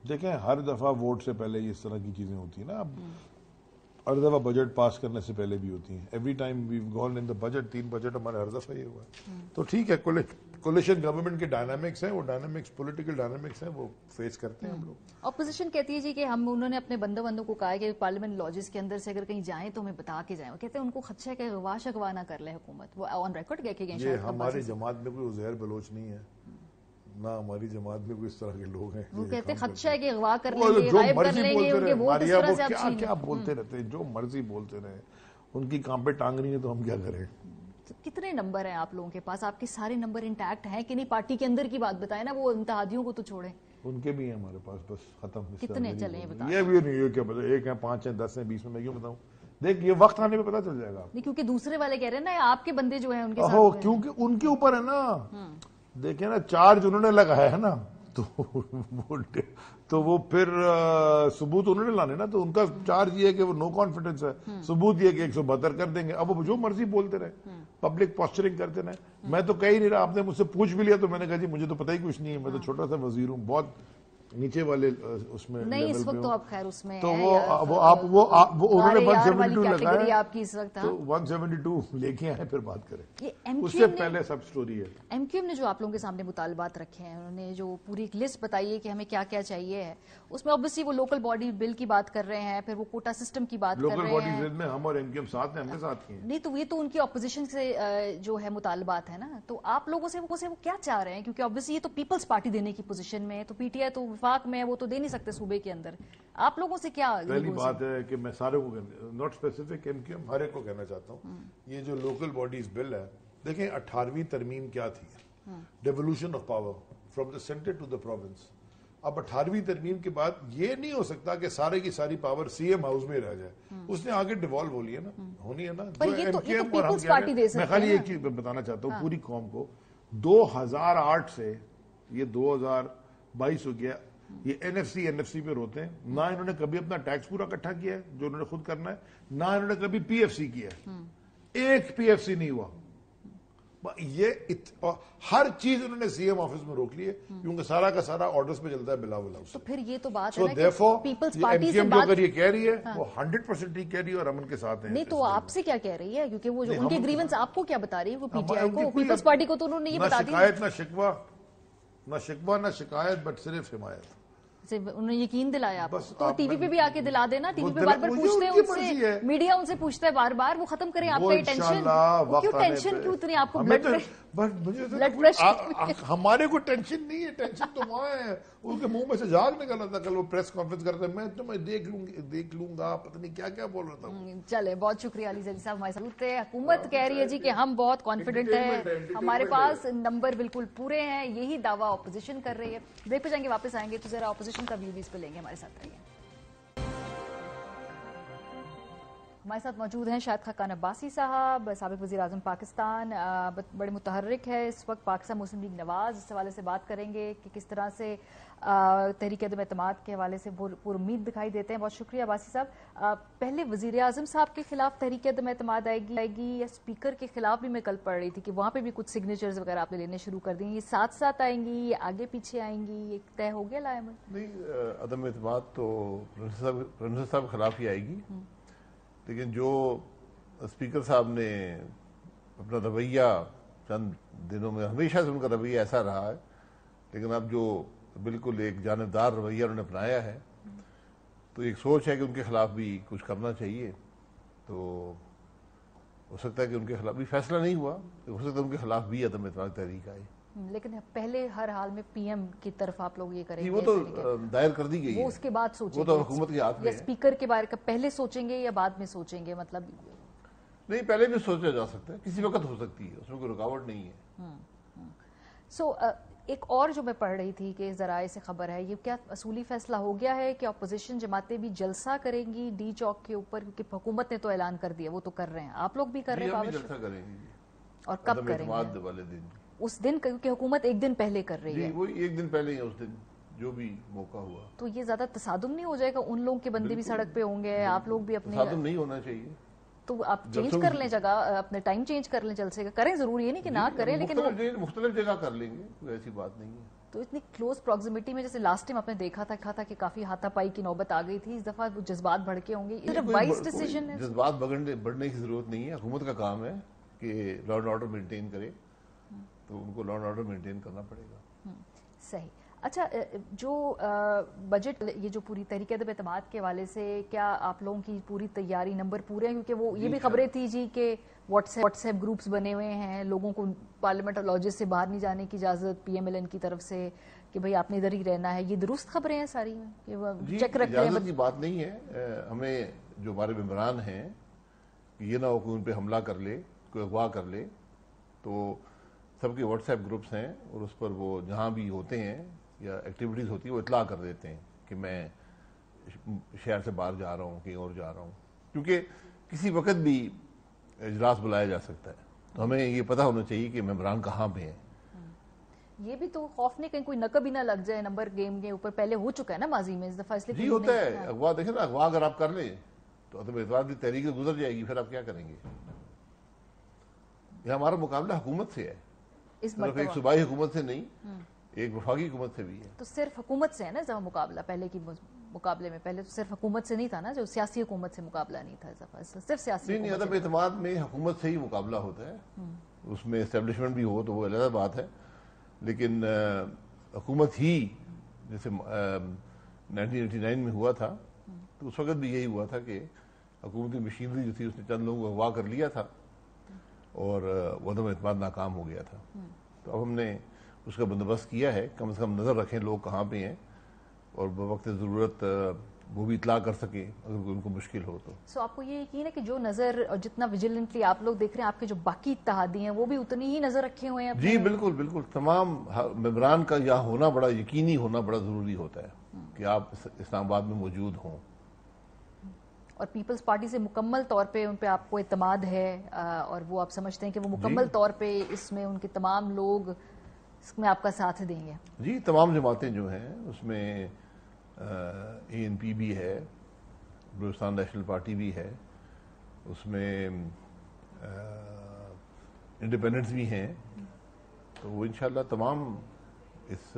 देखें, हर दफा वोट से पहले इस तरह की चीजें होती है ना, अब हर दफा बजट पास करने से पहले भी होती हैं। Every time we gone in the budget, 3 budget हमारे हर दफा ये हुआ है। तो ठीक है, कोलिशन गवर्नमेंट के डायनामिक्स हैं, वो डायनामिक्स पॉलिटिकल डायनामिक्स हैं, वो फेस करते हैं हम लोग। ऑपोजिशन कहती है जी कि हम, उन्होंने अपने बंदों को कहा है कि पार्लियामेंट लॉजिस के अंदर से अगर कहीं जाएं तो हमें बता के जाएं। वो कहते हैं उनको खदशा है कि अगवा शकवा ना कर ले हुकूमत, वो ऑन रिकॉर्ड कह के गए। ये हमारी जमात में कोई उज़ैर बलोच नहीं है ना, हमारी जमात में कोई इस तरह के लोग हैं। वो कहते हैं खदशा है कि अगवा कर लेंगे, गायब कर लेंगे, उनके वोट इस तरह से आप छीन, क्या बोलते रहते हैं, जो मर्जी बोलते रहे, उनकी काम पे टांग नहीं है तो हम क्या करें? कितने नंबर हैं आप लोगों के पास? आपके सारे नंबर इंटैक्ट हैं कि नहीं? पार्टी के अंदर की बात बताएं ना, वो इत्तेहादियों को तो छोड़ें। उनके भी हैं हमारे पास, बस खत्म। कितने चले बताएं? ये भी नहीं, ये क्या पता, 1 है, 5 है, 10 है, 20 में मैं क्यों बताऊं? देख, ये वक्त आने पे पता चल जाएगा। नहीं, क्योंकि दूसरे वाले कह रहे हैं ना आपके बंदे जो हैं उनके साथ, क्योंकि उनके ऊपर है ना, देखे ना चार्ज उन्होंने लगाया है ना, तो वो फिर सबूत उन्होंने लाने ना, तो उनका चार्ज ये है कि वो नो कॉन्फिडेंस है, सबूत ये कि 172 कर देंगे। अब वो जो मर्जी बोलते रहे, पब्लिक पोस्चरिंग करते रहे, मैं तो कह ही नहीं रहा। आपने मुझसे पूछ भी लिया तो मैंने कहा जी मुझे तो पता ही कुछ नहीं है, मैं तो छोटा सा वजीर हूँ, बहुत नीचे वाले उसमें नहीं, इस वक्त तो आप खैर उसमें तो वो उन्होंने 172 लगाया आपकी इस वक्त, तो 172 लेके आए, फिर बात करें। ये उससे पहले सब स्टोरी है। एमक्यूएम ने जो आप लोगों के सामने मुतालबात रखे हैं, उन्होंने जो पूरी एक लिस्ट बताई है कि हमें क्या क्या चाहिए है, उसमें ऑब्वियसली वो लोकल बॉडी बिल की बात कर रहे हैं, फिर वो कोटा सिस्टम की बात कर रहे हैं। लोकल बॉडी बिल में हम और एमक्यूएम साथ हैं, हमने साथ किए। नहीं, तो ये तो उनकी ऑपोजिशन से जो है मुतालबात है ना, तो आप लोगों से वो क्या चाह रहे हैं? क्योंकि ऑब्वियसली ये तो पीपल्स पार्टी देने की पोजीशन में है, तो पीटीआई तो विफाक में है, वो तो दे नहीं सकते सूबे के अंदर। आप लोगों से क्या? पहली बात है कि मैं सारे को, नॉट स्पेसिफिक एमक्यूएम, हर एक को कहना चाहता हूँ, ये जो लोकल बॉडीज बिल है, देखें 18वीं तरमीम क्या थी, devolution of power from the centre to the province. अब 18वीं तरमीम के बाद ये नहीं हो सकता कि सारे की सारी पावर सीएम हाउस में रह जाए, उसने आगे डिवॉल्व होनी है ना, होनी है ना। पर ये तो पीपल्स पार्टी दे सकती है। मैं खाली एक चीज बताना चाहता हूँ पूरी कौम को, 2008 से ये 2022 हो गया, ये एनएफसी पे रोते हैं ना, इन्होंने कभी अपना टैक्स पूरा इकट्ठा किया है जो उन्होंने खुद करना है, ना इन्होंने कभी पीएफसी किया है। एक पीएफसी नहीं हुआ, یہ ہر چیز انہوں نے سی ایم آفس میں روک لی ہے کیونکہ سارا کا سارا آرڈرز پہ چلتا ہے بلا تو پھر یہ تو بات سو ہے دیرفور پیپلز ایم پارٹی کیو سے ایم جو بات اگر یہ کہہ رہی ہے وہ 100% ٹھیک کہہ رہی ہے اور امن کے ساتھ ہیں. نہیں تو آپ سے کیا کہہ رہی ہے کیونکہ وہ جو ان کے گریونس آپ کو کیا بتا رہی ہے وہ پی ٹی آئی کو کوئی پیپلز پارٹی کو تو انہوں نے یہ بتا دی نہ شکوہ نہ شکایت بٹ صرف حمایت. انہوں نے یقین دلایا آپ بس تو آپ ٹی وی پہ بھی آ کے دلا دینا ٹی وی پہ بار بار مجھے پوچھتے ہیں ان کی ان مرضی سے ہے. میڈیا ان سے پوچھتا ہے بار بار وہ ختم کریں آپ کا یہ ٹینشن کیوں ٹینشن کیوں اتنی آپ کو بلڈ پریشر ہمارے کو ٹینشن نہیں ہے ٹینشن تو وہاں ہے ان کے منہ میں سے جھاگ نکل رہا تھا کل وہ پریس کانفرنس کرتے میں تمہیں دیکھ لوں گا پتہ نہیں کیا کیا بول رہا تھا. چلے بہت شکریہ علی زیدی صاحب ہمارے ساتھ تھے. حکومت کہہ رہی ہے جی کہ ہم بہت کانفیڈنٹ ہیں ہمارے پاس نمبر بالکل پورے ہیں یہی دعویٰ اپوزیشن کر رہی ہے. بریک پہ جائیں گے واپس آئیں گے تو ذرا اپوزیشن کا ویو بھی اس پہ لیں گے. ہمارے ساتھ رہیے. ہمارے ساتھ موجود ہیں شاہد خاقان عباسی صاحب سابق وزیر اعظم پاکستان بڑے متحرک ہے اس وقت پاکستان مسلم لیگ نواز. اس حوالے سے بات کریں گے کہ کس طرح سے تحریک عدم اعتماد کے حوالے سے پر امید دکھائی دیتے ہیں. بہت شکریہ عباسی صاحب. پہلے وزیر اعظم صاحب کے خلاف تحریک عدم اعتماد آئے گی یا اسپیکر کے خلاف بھی میں کل پڑھ رہی تھی کہ وہاں پہ بھی کچھ سگنیچرز وغیرہ آپ نے لینے شروع کر دیں. یہ ساتھ ساتھ آئیں گی یہ آگے پیچھے آئیں گی یہ طے ہو گیا لائے نہیں عدم اعتماد تو پرنسپل صاحب کے خلاف ہی آئے گی لیکن جو اسپیکر صاحب نے اپنا رویہ چند دنوں میں ہمیشہ سے ان کا رویہ ایسا رہا ہے لیکن اب جو بالکل ایک جانبدار رویہ انہوں نے اپنایا ہے تو ایک سوچ ہے کہ ان کے خلاف بھی کچھ کرنا چاہیے. تو ہو سکتا ہے کہ ان کے خلاف بھی فیصلہ نہیں ہوا ہو سکتا ہے ان کے خلاف بھی عدم اعتماد تحریک آئے لیکن پہلے ہر حال میں پی ایم کی طرف آپ لوگ یہ کریں گے وہ تو دائر کر دی گئی ہے وہ اس کے بعد سوچیں وہ تو حکومت کے ہاتھ میں ہے. اسپیکر کے بارے کا پہلے سوچیں گے یا بعد میں سوچیں گے مطلب نہیں پہلے بھی سوچا جا سکتا ہے کسی وقت ہو سکتی ہے اس میں کوئی رکاوٹ نہیں ہے. سو ایک اور جو میں پڑھ رہی تھی کہ ذرائع سے خبر ہے یہ کیا اصولی فیصلہ ہو گیا ہے کہ اپوزیشن جماعتیں بھی جلسہ کریں گی ڈی چوک کے اوپر کیونکہ حکومت نے تو اعلان کر دیا وہ تو کر رہے ہیں آپ لوگ بھی کر رہے ہیں جلسہ کریں گے اور کب کریں گے والے دن اس دن کیونکہ حکومت ایک دن پہلے کر رہی ہے وہی ایک دن پہلے ہی اس دن جو بھی موقع ہوا تو یہ زیادہ تصادم نہیں ہو جائے گا ان لوگوں کے بندے بھی سڑک پہ ہوں گے آپ لوگ بھی اپنے تصادم نہیں ہونا چاہیے تو آپ چینج کر لیں جگہ اپنے ٹائم چینج کر لیں جلسے کا کریں ضروری ہے نہیں کہ نہ کریں لیکن مختلف جگہ کر لیں گے کوئی ایسی بات نہیں ہے. تو اتنی کلوز پروگزیمیٹی میں جیسے لاسٹ ٹائم آپ نے دیکھا تھا کہ کافی ہاتھا پائی کی نوبت آ گئی تھی اس دفعہ وہ جذبات بڑھکے ہوں گے صرف وائز ڈیسیژن ہے جذبات بڑھنے کی ضرورت نہیں ہے. حکومت کا کام ہے کہ لا اینڈ آرڈر مینٹین کرے تو ان کو لا اینڈ آرڈر مینٹین کرنا پڑے گا. صحیح. اچھا جو بجٹ یہ جو پوری تحریک عدم اعتماد کے حوالے سے کیا آپ لوگوں کی پوری تیاری نمبر پورے ہیں کیونکہ وہ یہ بھی خبریں تھی جی کہ واٹس ایپ گروپس بنے ہوئے ہیں لوگوں کو پارلیمنٹ اور لاجز سے باہر نہیں جانے کی اجازت پی ایم ایل این کی طرف سے کہ بھئی آپ نے ادھر ہی رہنا ہے یہ درست خبریں ہیں ساری میں چیک رکھ لیں اجازت کی بات نہیں ہے. ہمیں جو ہمارے ممبران ہیں یہ نہ ہو کہ ان پہ حملہ کر لے کوئی اغوا کر لے تو سب کے واٹس ایپ گروپس ہیں اور اس پر وہ جہاں بھی ہوتے ہیں یا ایکٹیویٹیز ہوتی ہے وہ اطلاع کر دیتے ہیں کہ میں شہر سے باہر جا رہا ہوں کہیں اور جا رہا ہوں کیونکہ کسی وقت بھی اجلاس بلایا جا سکتا ہے تو ہمیں یہ پتہ ہونا چاہیے کہ ممبران کہاں پہ ہیں. یہ بھی تو خوف نہیں کہیں کوئی نقب ہی نہ لگ جائے نمبر گیم کے اوپر پہلے ہو چکا ہے نا ماضی میں اس دفعہ اس لیے جی ہوتا ہے اغوا دیکھیں نا اغوا اگر آپ کر لیں تو عدم اعتماد کی تحریک سے گزر جائے گی پھر آپ کیا کریں گے. یہ ہمارا مقابلہ حکومت سے ہے صرف ایک صوبائی حکومت سے نہیں ایک وفاقی حکومت سے بھی ہے. تو صرف حکومت سے ہے نا اس مقابلہ پہلے کی مقابلے میں پہلے تو صرف حکومت سے نہیں تھا نا جو سیاسی حکومت سے مقابلہ نہیں تھا اس دفعہ صرف سیاسی نہیں عدم اعتماد میں حکومت سے ہی مقابلہ ہوتا ہے اس میں اسٹیبلشمنٹ بھی ہو تو وہ علیحدہ بات ہے لیکن حکومت ہی جیسے 1989 میں ہوا تھا تو اس وقت بھی یہی ہوا تھا کہ حکومتی مشینری جو تھی اس نے چند لوگوں کو اغوا کر لیا تھا اور وہ عدم اعتماد ناکام ہو گیا تھا. تو اب ہم نے اس کا بندوبست کیا ہے کم سے کم نظر رکھیں لوگ کہاں پہ ہیں اور بوقت ضرورت وہ بھی اطلاع کر سکیں اگر ان کو مشکل ہو تو. سو آپ کو یہ یقین ہے کہ جو نظر اور جتنا ویجیلنٹلی آپ لوگ دیکھ رہے ہیں آپ کے جو باقی اتحادی ہیں وہ بھی اتنی ہی نظر رکھے ہوئے ہیں؟ جی بالکل بالکل تمام ممبران کا یہاں ہونا بڑا یقینی ہونا بڑا ضروری ہوتا ہے کہ آپ اسلام آباد میں موجود ہوں. اور پیپلز پارٹی سے مکمل طور پہ ان پہ آپ کو اعتماد ہے اور وہ آپ سمجھتے ہیں کہ وہ مکمل طور پہ اس میں ان کے تمام لوگ اس میں آپ کا ساتھ دیں گے؟ جی تمام جماعتیں جو ہیں اس میں اے این پی بھی ہے بلوچستان نیشنل پارٹی بھی ہے اس میں इंडिपेंडेंट्स भी हैं, तो वो इंशाल्लाह तमाम इस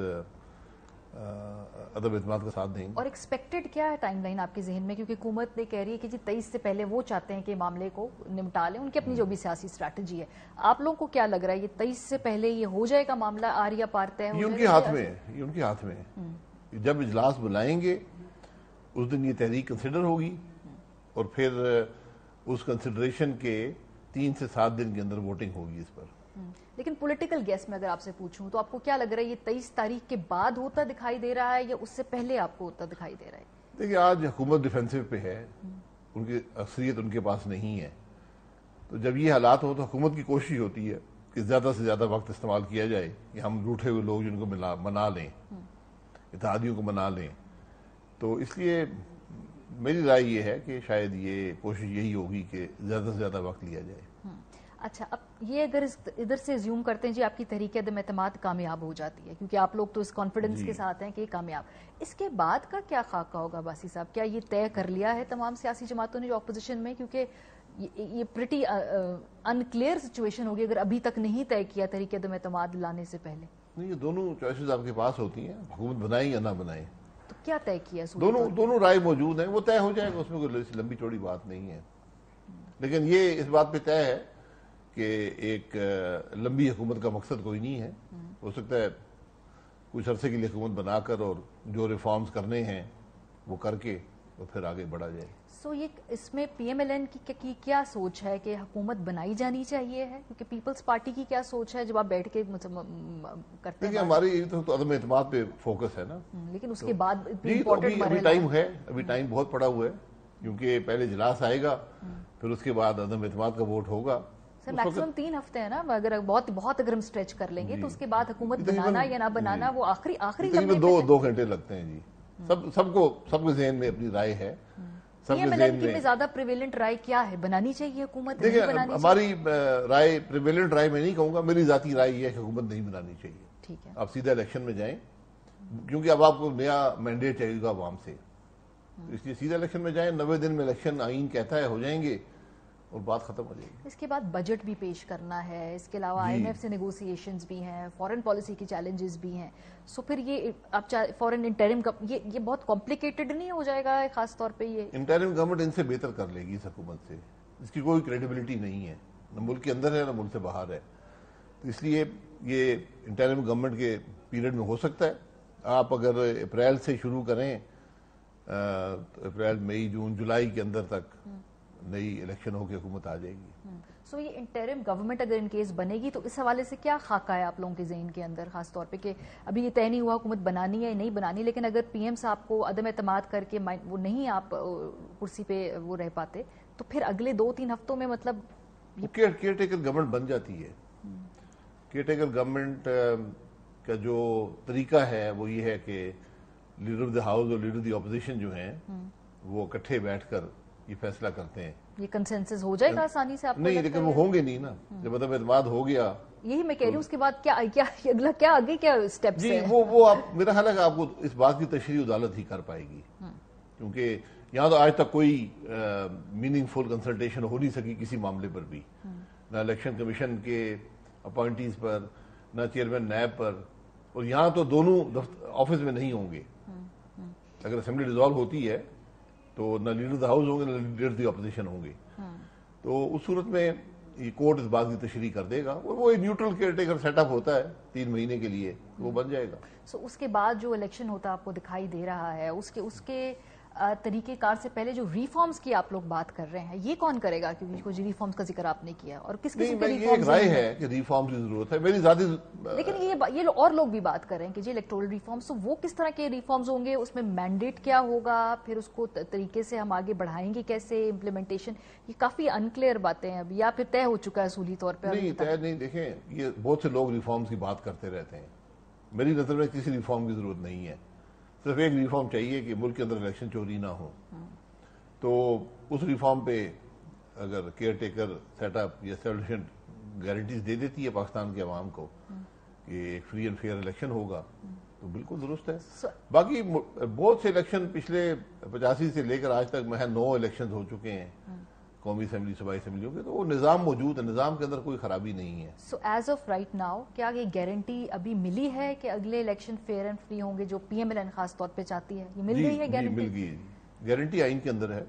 अदब एतमाद का साथ देंगे। और एक्सपेक्टेड क्या है टाइमलाइन आपके जहन में, क्योंकि हुकूमत ने कह रही है कि जी 23 से पहले वो चाहते हैं कि मामले को निपटा लें, उनकी अपनी जो भी सियासी स्ट्रैटेजी है। आप लोगों को क्या लग रहा है, ये 23 से पहले ये हो जाएगा मामला, आर या पार तय हो ये जाएगा? उनके हाथ में है, ये उनके हाथ में है। जब इजलास बुलाएंगे उस दिन ये तहरीक कंसिडर होगी और फिर उस कंसिडरेशन के 3 से 7 दिन के अंदर वोटिंग होगी इस पर। लेकिन पॉलिटिकल गेस में अगर आपसे पूछूं तो आपको क्या लग रहा है, ये 23 तारीख के बाद होता दिखाई दे रहा है या उससे पहले आपको होता दिखाई दे रहा है? देखिए, आज हुकूमत डिफेंसिव पे है, उनकी अक्सरियत उनके पास नहीं है, तो जब ये हालात हो तो हुकूमत की कोशिश होती है कि ज्यादा से ज्यादा वक्त इस्तेमाल किया जाए कि हम रूठे हुए लोग जिनको मना लें, इत्तेहादियों को मना लें। तो इसलिए मेरी राय ये है कि शायद ये कोशिश यही होगी कि ज्यादा से ज्यादा वक्त लिया जाए। अच्छा, अब ये अगर इधर से ज्यूम करते हैं जी आपकी तहरीक अदम एतमाद कामयाब हो जाती है, क्योंकि आप लोग तो इस कॉन्फिडेंस के साथ हैं कि कामयाब, इसके बाद का क्या खाका होगा बासी साहब? क्या ये तय कर लिया है तमाम सियासी जमातों ने जो अपोजिशन में, क्योंकि ये प्रिटी अनक्लियर सिचुएशन होगी अगर अभी तक नहीं तय किया तहरीक अदम एतमाद लाने से पहले? नहीं, ये दोनों चॉइसेस आपके पास होती हैं, हुकूमत बनाए या ना बनाए। तो क्या तय किया? दोनों राय मौजूद है, वो तय हो जाएगा, उसमें कोई लंबी चौड़ी बात नहीं है। लेकिन ये इस बात पे तय है कि एक लंबी हुकूमत का मकसद कोई नहीं है। हो सकता है कुछ अरसे के लिए हुकूमत बनाकर और जो रिफॉर्म्स करने हैं वो करके तो फिर आगे बढ़ा जाए। सो ये इसमें PMLN की क्या सोच है कि हुकूमत बनाई जानी चाहिए है, क्योंकि पीपल्स पार्टी की क्या सोच है जब आप बैठ के करते हैं? हमारी तो अदम एतमाद पे फोकस है ना। लेकिन उसके बाद अभी टाइम है, अभी टाइम बहुत पड़ा हुआ है, क्योंकि पहले इजलास आएगा फिर उसके बाद अदम एतमाद का वोट होगा। सर मैक्सिमम 3 हफ्ते है ना, अगर बहुत अगर हम स्ट्रेच कर लेंगे तो उसके बाद हुकूमत बनाना या ना बनाना वो आखिरी लम्हे पे 2 घंटे लगते हैं जी। सबके ज़हन में अपनी राय है। PMLN की ज्यादा प्रिवेलेंट राय क्या है, बनानी चाहिए हुकूमत? देखिए, हमारी राय प्रिवेलेंट राय मैं नहीं कहूंगा, मेरी जाती राय ये है कि हुकूमत नहीं बनानी चाहिए। ठीक है, आप सीधा इलेक्शन में जाएं, क्योंकि अब आपको नया मैंडेट चाहिएगा आवाम से, तो इसलिए सीधा इलेक्शन में जाएं। 90 दिन में इलेक्शन आईन कहता है हो जाएंगे और बात खत्म हो जाएगी। इसके बाद बजट भी पेश करना है, इसके अलावा IMF से नेगोशिएशंस भी हैं, फॉरेन पॉलिसी की चैलेंजेस भी हैं। सो फिर ये आप फॉरेन इंटरिम का ये बहुत कॉम्प्लिकेटेड नहीं हो जाएगा? खास तौर पे ये इंटरिम गवर्नमेंट इनसे बेहतर कर लेगी इस हुकूमत से, इसकी कोई क्रेडिबिलिटी नहीं है, न मुल्क के अंदर है न मुल्क से बाहर है। तो इसलिए ये इंटरिम गवर्नमेंट के पीरियड में हो सकता है। आप अगर अप्रैल से शुरू करें, अप्रैल मई जून जुलाई के अंदर तक नई इलेक्शन होकर हुकूमत आ जाएगी। सो ये इंटरिम गवर्नमेंट अगर इन केस बनेगी तो इस हवाले से क्या खाका है आप लोगों के ज़हन के अंदर, खास तौर पे कि अभी ये तय नहीं हुआ हुकूमत बनानी है या नहीं बनानी, लेकिन अगर PM साहब को अदम एतमाद करके वो नहीं आप कुर्सी पे वो रह पाते तो फिर अगले 2-3 हफ्तों में मतलब केयर टेकर गवर्नमेंट बन जाती है। केयर टेकर गवर्नमेंट का जो तरीका है वो ये है कि लीडर ऑफ द हाउस और लीडर ऑफ द ऑपोजिशन जो हैं वो इकट्ठे बैठकर ये फैसला करते हैं। ये कंसेंसस हो जाएगा आसानी से? आपको नहीं, लेकिन वो होंगे नहीं ना। जब अदम एतमाद हो गया, यही मैं कह रही हूँ, उसके बाद क्या अगला क्या आगे क्या स्टेप्स है? वो आप, मेरा ख्याल है कि आपको इस बात की तशरीह अदालत ही कर पाएगी, क्योंकि यहाँ तो आज तक कोई मीनिंगफुल कंसल्टेशन हो नहीं सकी किसी मामले पर भी, ना इलेक्शन कमीशन के अपॉइंटीज पर, ना चेयरमैन नैब पर, और यहाँ तो दोनों ऑफिस में नहीं होंगे। अगर असेंबली डिसॉल्व होती है तो न लीडर द हाउस होंगे न लीडर द ऑपोजिशन होंगे। तो उस सूरत में ये कोर्ट इस बात की तशरीह कर देगा, वो एक न्यूट्रल केयर टेकर सेटअप होता है 3 महीने के लिए, वो बन जाएगा। सो उसके बाद जो इलेक्शन होता आपको दिखाई दे रहा है, उसके तरीकेकार से पहले जो रिफॉर्म्स की आप लोग बात कर रहे हैं, ये कौन करेगा? क्योंकि कुछ रिफॉर्म्स का जिक्र आपने किया, और किस किस्म के रिफॉर्म्स? राय है कि रिफॉर्म्स की जरूरत है, मेरी ज़ाती। लेकिन ये और लोग भी बात कर रहे हैं कि जी इलेक्टोरल रिफॉर्म्स, तो वो किस तरह के रिफॉर्म्स होंगे, उसमें मैंडेट क्या होगा, फिर उसको तरीके से हम आगे बढ़ाएंगे कैसे, इम्प्लीमेंटेशन, ये काफी अनक्लियर बातें हैं अभी, या फिर तय हो चुका है असूली तौर पर? नहीं, तय नहीं। देखें, ये बहुत से लोग रिफॉर्म्स की बात करते रहते हैं, मेरी नजर में किसी रिफॉर्म की जरूरत नहीं है। सिर्फ एक रिफॉर्म चाहिए कि मुल्क के अंदर इलेक्शन चोरी ना हो। तो उस रिफॉर्म पे अगर केयर टेकर सेटअप या एस्टेब्लिशमेंट गारंटीज दे देती है पाकिस्तान के अवाम को कि एक फ्री एंड फेयर इलेक्शन होगा, तो बिल्कुल दुरुस्त है। बाकी बहुत से इलेक्शन पिछले 85 से लेकर आज तक महज 9 इलेक्शन हो चुके हैं, قومی اسمبلی صوبائی اسمبلیوں کے، تو وہ نظام موجود ہے، نظام کے اندر کوئی خرابی نہیں ہے. So as of right now کیا یہ گارنٹی ابھی ملی ہے کہ اگلے الیکشن فیئر اینڈ فری ہوں گے جو پی ایم ایل این خاص طور پہ چاہتی ہے؟ یہ مل گئی ہے گارنٹی؟ مل گئی. گارنٹی آئین کے اندر ہے.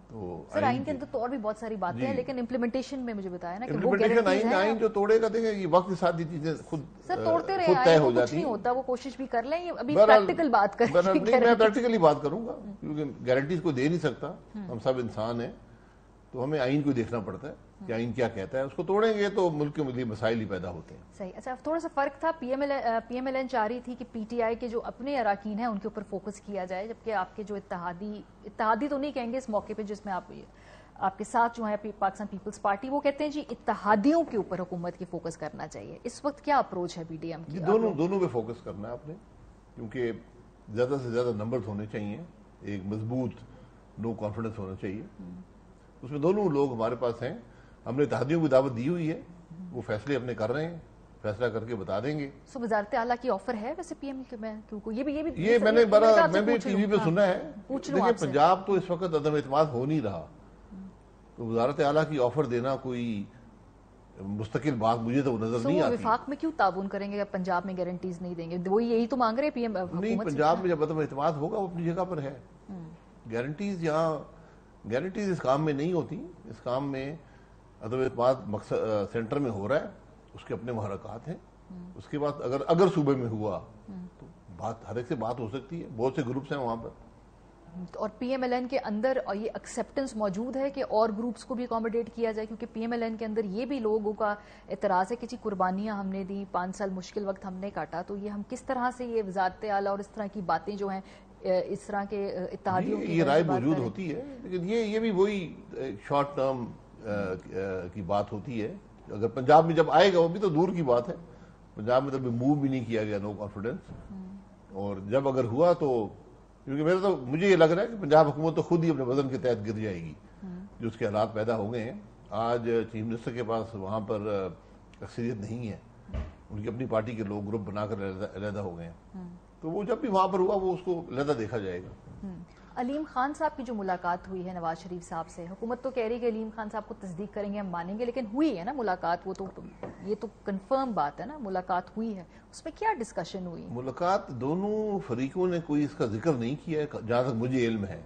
تو سر آئین کے اندر تو اور بھی بہت ساری باتیں ہیں، لیکن امپلیمنٹیشن میں مجھے بتایا نا کہ وہ امپلیمنٹیشن آئین جو توڑے گا، دیکھیں یہ وقت کے ساتھ یہ چیزیں خود سر توڑتے رہے، طے ہو کچھ جاتی نہیں ہیں. ہوتا، وہ کوشش بھی کر لیں. ابھی پریکٹیکل بات کر رہے ہیں. میں پریکٹیکلی بات کروں گا کیونکہ گارنٹیز کو دے نہیں سکتا، ہم سب انسان ہیں، تو ہمیں آئین کو دیکھنا پڑتا ہے کہ آئین کیا کہتا ہے. اس کو توڑیں گے تو ملک کے لیے مسائل ہی پیدا ہوتے ہیں. صحیح. اچھا تھوڑا سا فرق تھا، پی ایم ایل این چاہ رہی تھی کہ پی ٹی آئی کے جو اپنے اراکین ہیں ان کے اوپر فوکس کیا جائے، جبکہ آپ کے جو اتحادی تو نہیں کہیں گے اس موقع پہ جس میں آپ کے ساتھ جو ہے پاکستان پیپلز پارٹی، وہ کہتے ہیں جی اتحادیوں کے اوپر حکومت کی فوکس کرنا چاہیے. اس وقت کیا اپروچ ہے بی ڈی ایم کی؟ دونوں پہ فوکس کرنا ہے آپ نے، کیونکہ زیادہ سے زیادہ نمبرز ہونے چاہیے، ایک مضبوط نو کانفیڈنس ہونا چاہیے. اس میں دونوں لوگ ہمارے پاس ہیں. ہم نے اتحادیوں کو دعوت دی ہوئی ہے، وہ فیصلے اپنے کر رہے ہیں، فیصلہ کر کے بتا دیں گے. سو وزارت اعلیٰ کی آفر ہے ویسے پی ایم کے میں میں بھی ٹی وی پہ سنا ہے. دیکھیں پنجاب تو اس وقت عدم اعتماد ہو نہیں رہا، تو وزارت اعلیٰ کی آفر دینا کوئی مستقل بات مجھے تو نظر نہیں آتی. وفاق میں کیوں تعاون کریں گے پنجاب میں گارنٹیز نہیں دیں گے؟ وہی یہی تو مانگ رہے پی ایم. نہیں، پنجاب میں جب عدم اعتماد ہوگا وہ اپنی جگہ پر ہے. گارنٹیز اس کام میں نہیں ہوتی. اس کام میں عدم اعتماد مقصد سینٹر میں ہو رہا ہے، اس کے اپنے محرکات ہیں. اس کے بعد اگر صوبے میں ہوا تو بات ہر ایک سے بات ہو سکتی ہے. بہت سے گروپس ہیں وہاں پر، اور پی ایم ایل این کے اندر یہ ایکسیپٹنس موجود ہے کہ اور گروپس کو بھی اکوموڈیٹ کیا جائے، کیونکہ پی ایم ایل این کے اندر یہ بھی لوگوں کا اعتراض ہے کہ جی قربانیاں ہم نے دی، 5 سال مشکل وقت ہم نے کاٹا، تو یہ ہم کس طرح سے یہ وزارت اعلیٰ اور اس طرح کی باتیں جو ہیں اس طرح کے اتحادیوں کی یہ رائے موجود ہوتی ہے. لیکن یہ بھی وہی شارٹ ٹرم کی بات ہوتی ہے. اگر پنجاب میں جب آئے گا وہ بھی تو دور کی بات ہے. پنجاب میں تو موو بھی نہیں کیا گیا نو کانفیڈنس، اور جب اگر ہوا تو کیونکہ مجھے یہ لگ رہا ہے کہ پنجاب حکومت تو خود ہی اپنے وزن کے تحت گر جائے گی جو اس کے حالات پیدا ہو گئے ہیں. آج چیف منسٹر کے پاس وہاں پر اکثریت نہیں ہے، ان کی اپنی پارٹی کے لوگ گروپ بنا کر علیحدہ ہو گئے ہیں. تو وہ جب بھی وہاں پر ہوا وہ اس کو علیحدہ دیکھا جائے گا. علیم خان صاحب کی جو ملاقات ہوئی ہے نواز شریف صاحب سے، حکومت تو کہہ رہی کہ علیم خان صاحب کو تصدیق کریں گے، ہم مانیں گے، لیکن ہوئی ہے نا ملاقات، وہ تو یہ تو کنفرم بات ہے نا، ملاقات ہوئی ہے. اس میں کیا ڈسکشن ہوئی؟ ملاقات دونوں فریقوں نے کوئی اس کا ذکر نہیں کیا ہے جہاں تک مجھے علم ہے.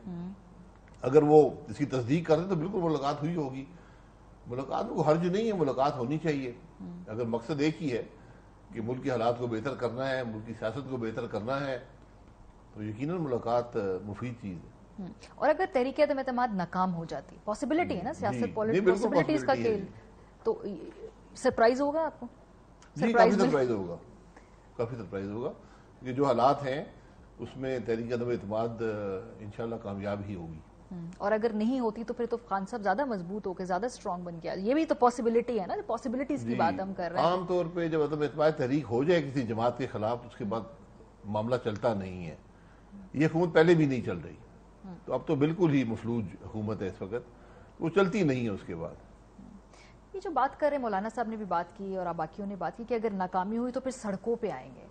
اگر وہ اس کی تصدیق کرتے تو بالکل ملاقات ہوئی ہوگی. ملاقات کو حرج نہیں ہے، ملاقات ہونی چاہیے. اگر مقصد ایک ہی ہے کہ ملک کے حالات کو بہتر کرنا ہے، ملک کی سیاست کو بہتر کرنا ہے، تو یقیناً ملاقات مفید چیز ہے. اور اگر تحریک عدم اعتماد ناکام ہو جاتی، پاسبلٹی ہے نا، سیاست پاسبلٹیز کا کھیل، تو سرپرائز ہوگا آپ کو؟ کافی سرپرائز ہوگا کہ جو حالات ہیں اس میں تحریک عدم اعتماد انشاءاللہ کامیاب ہی ہوگی. اور اگر نہیں ہوتی تو پھر تو خان صاحب زیادہ مضبوط ہو کے زیادہ اسٹرانگ بن گیا. یہ بھی تو پاسبلٹی ہے نا، پاسبلٹیز کی بات ہم کر رہے ہیں. عام طور پہ جب عدم اعتماد تحریک ہو جائے کسی جماعت کے خلاف، اس کے بعد معاملہ چلتا نہیں ہے. یہ حکومت پہلے بھی نہیں چل رہی، تو اب تو بالکل ہی مفلوج حکومت ہے اس وقت، وہ چلتی نہیں ہے. اس کے بعد یہ جو بات کر رہے ہیں، مولانا صاحب نے بھی بات کی اور باقیوں نے بات کی کہ اگر ناکامی ہوئی تو پھر سڑکوں پہ آئیں گے،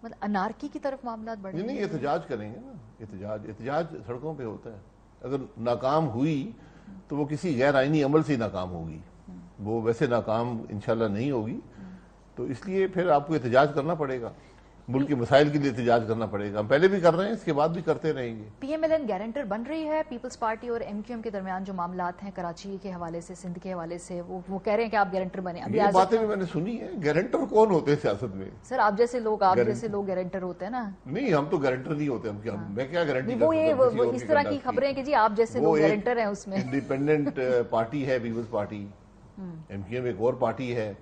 مطلب انارکی کی طرف معاملات بڑھیں گے. نہیں، احتجاج کریں گے نا. احتجاج سڑکوں پہ ہوتا ہے. اگر ناکام ہوئی تو وہ کسی غیر آئینی عمل سے ناکام ہوگی، وہ ویسے ناکام انشاءاللہ نہیں ہوگی. تو اس لیے پھر آپ کو احتجاج کرنا پڑے گا، ملک کے مسائل کے لیے احتجاج کرنا پڑے گا. ہم پہلے بھی کر رہے ہیں، اس کے بعد بھی کرتے رہیں گے. P M L N guarantor بن رہی ہے پیپلز پارٹی اور ایم کیو ایم کے درمیان جو معاملات ہیں کراچی کے حوالے سے، سندھ کے حوالے سے، وہ کہہ رہے ہیں کہ آپ گارنٹر بنے. یہ باتیں بھی میں نے سنی ہے. گارنٹر کون ہوتے ہیں سیاست میں؟ سر آپ جیسے لوگ گارنٹر ہوتے ہیں نا. نہیں، ہم تو گارنٹر نہیں ہوتے. میں کیا گارنٹی؟ وہ اس طرح کی خبریں کہ جی آپ جیسے لوگ گارنٹر ہیں. اس میں انڈیپینڈنٹ پارٹی ہے پیپلز پارٹی، ایم کیو ایم ایک اور پارٹی ہے.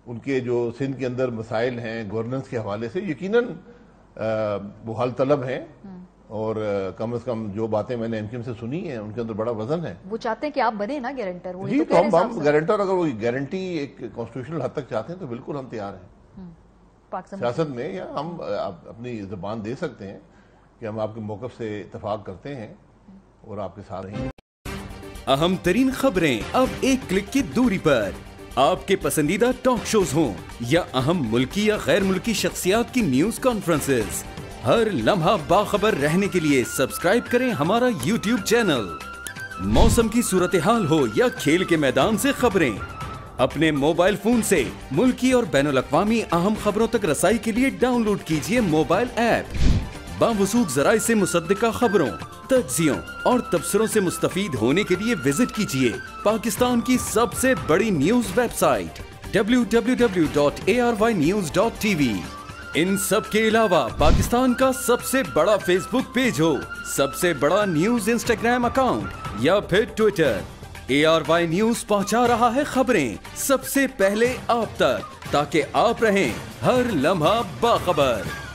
ان کے جو سندھ کے اندر مسائل ہیں گورننس کے حوالے سے یقیناً وہ حل طلب ہیں، اور کم از کم جو باتیں میں نے ایم کیو ایم سے سنی ہیں ان کے اندر بڑا وزن ہے. وہ چاہتے ہیں کہ آپ بنے نا گارنٹر. جی، تو ہم گارنٹر، اگر وہ گارنٹی ایک کانسٹیٹیوشنل حد تک چاہتے ہیں تو بالکل ہم تیار ہیں. سیاست میں یا ہم اپنی زبان دے سکتے ہیں کہ ہم آپ کے موقف سے اتفاق کرتے ہیں اور آپ کے ساتھ رہیں گے. اہم ترین خبریں اب ایک کلک کی دوری پر. آپ کے پسندیدہ ٹاک شوز ہوں یا اہم ملکی یا غیر ملکی شخصیات کی نیوز کانفرنسز، ہر لمحہ باخبر رہنے کے لیے سبسکرائب کریں ہمارا یوٹیوب چینل. मौसम की सूरत हाल हो या खेल के मैदान से खबरें, अपने मोबाइल फोन से मुल्की और बैनुल-अक़वामी अहम खबरों तक रसाई के लिए डाउनलोड कीजिए मोबाइल ऐप। बावसूख ज़राए से मुसद्दिका खबरों, तज्ज़ियों और तबसरों से मुस्तफीद होने के लिए विजिट कीजिए पाकिस्तान की सबसे बड़ी न्यूज वेबसाइट www.arYnews.tv। इन सब के अलावा पाकिस्तान का सबसे बड़ा फेसबुक पेज हो, सबसे बड़ा न्यूज इंस्टाग्राम अकाउंट या फिर ट्विटर, ARY न्यूज पहुंचा रहा है खबरें सबसे पहले आप तक, ताकि आप रहें हर लम्हा बाखबर।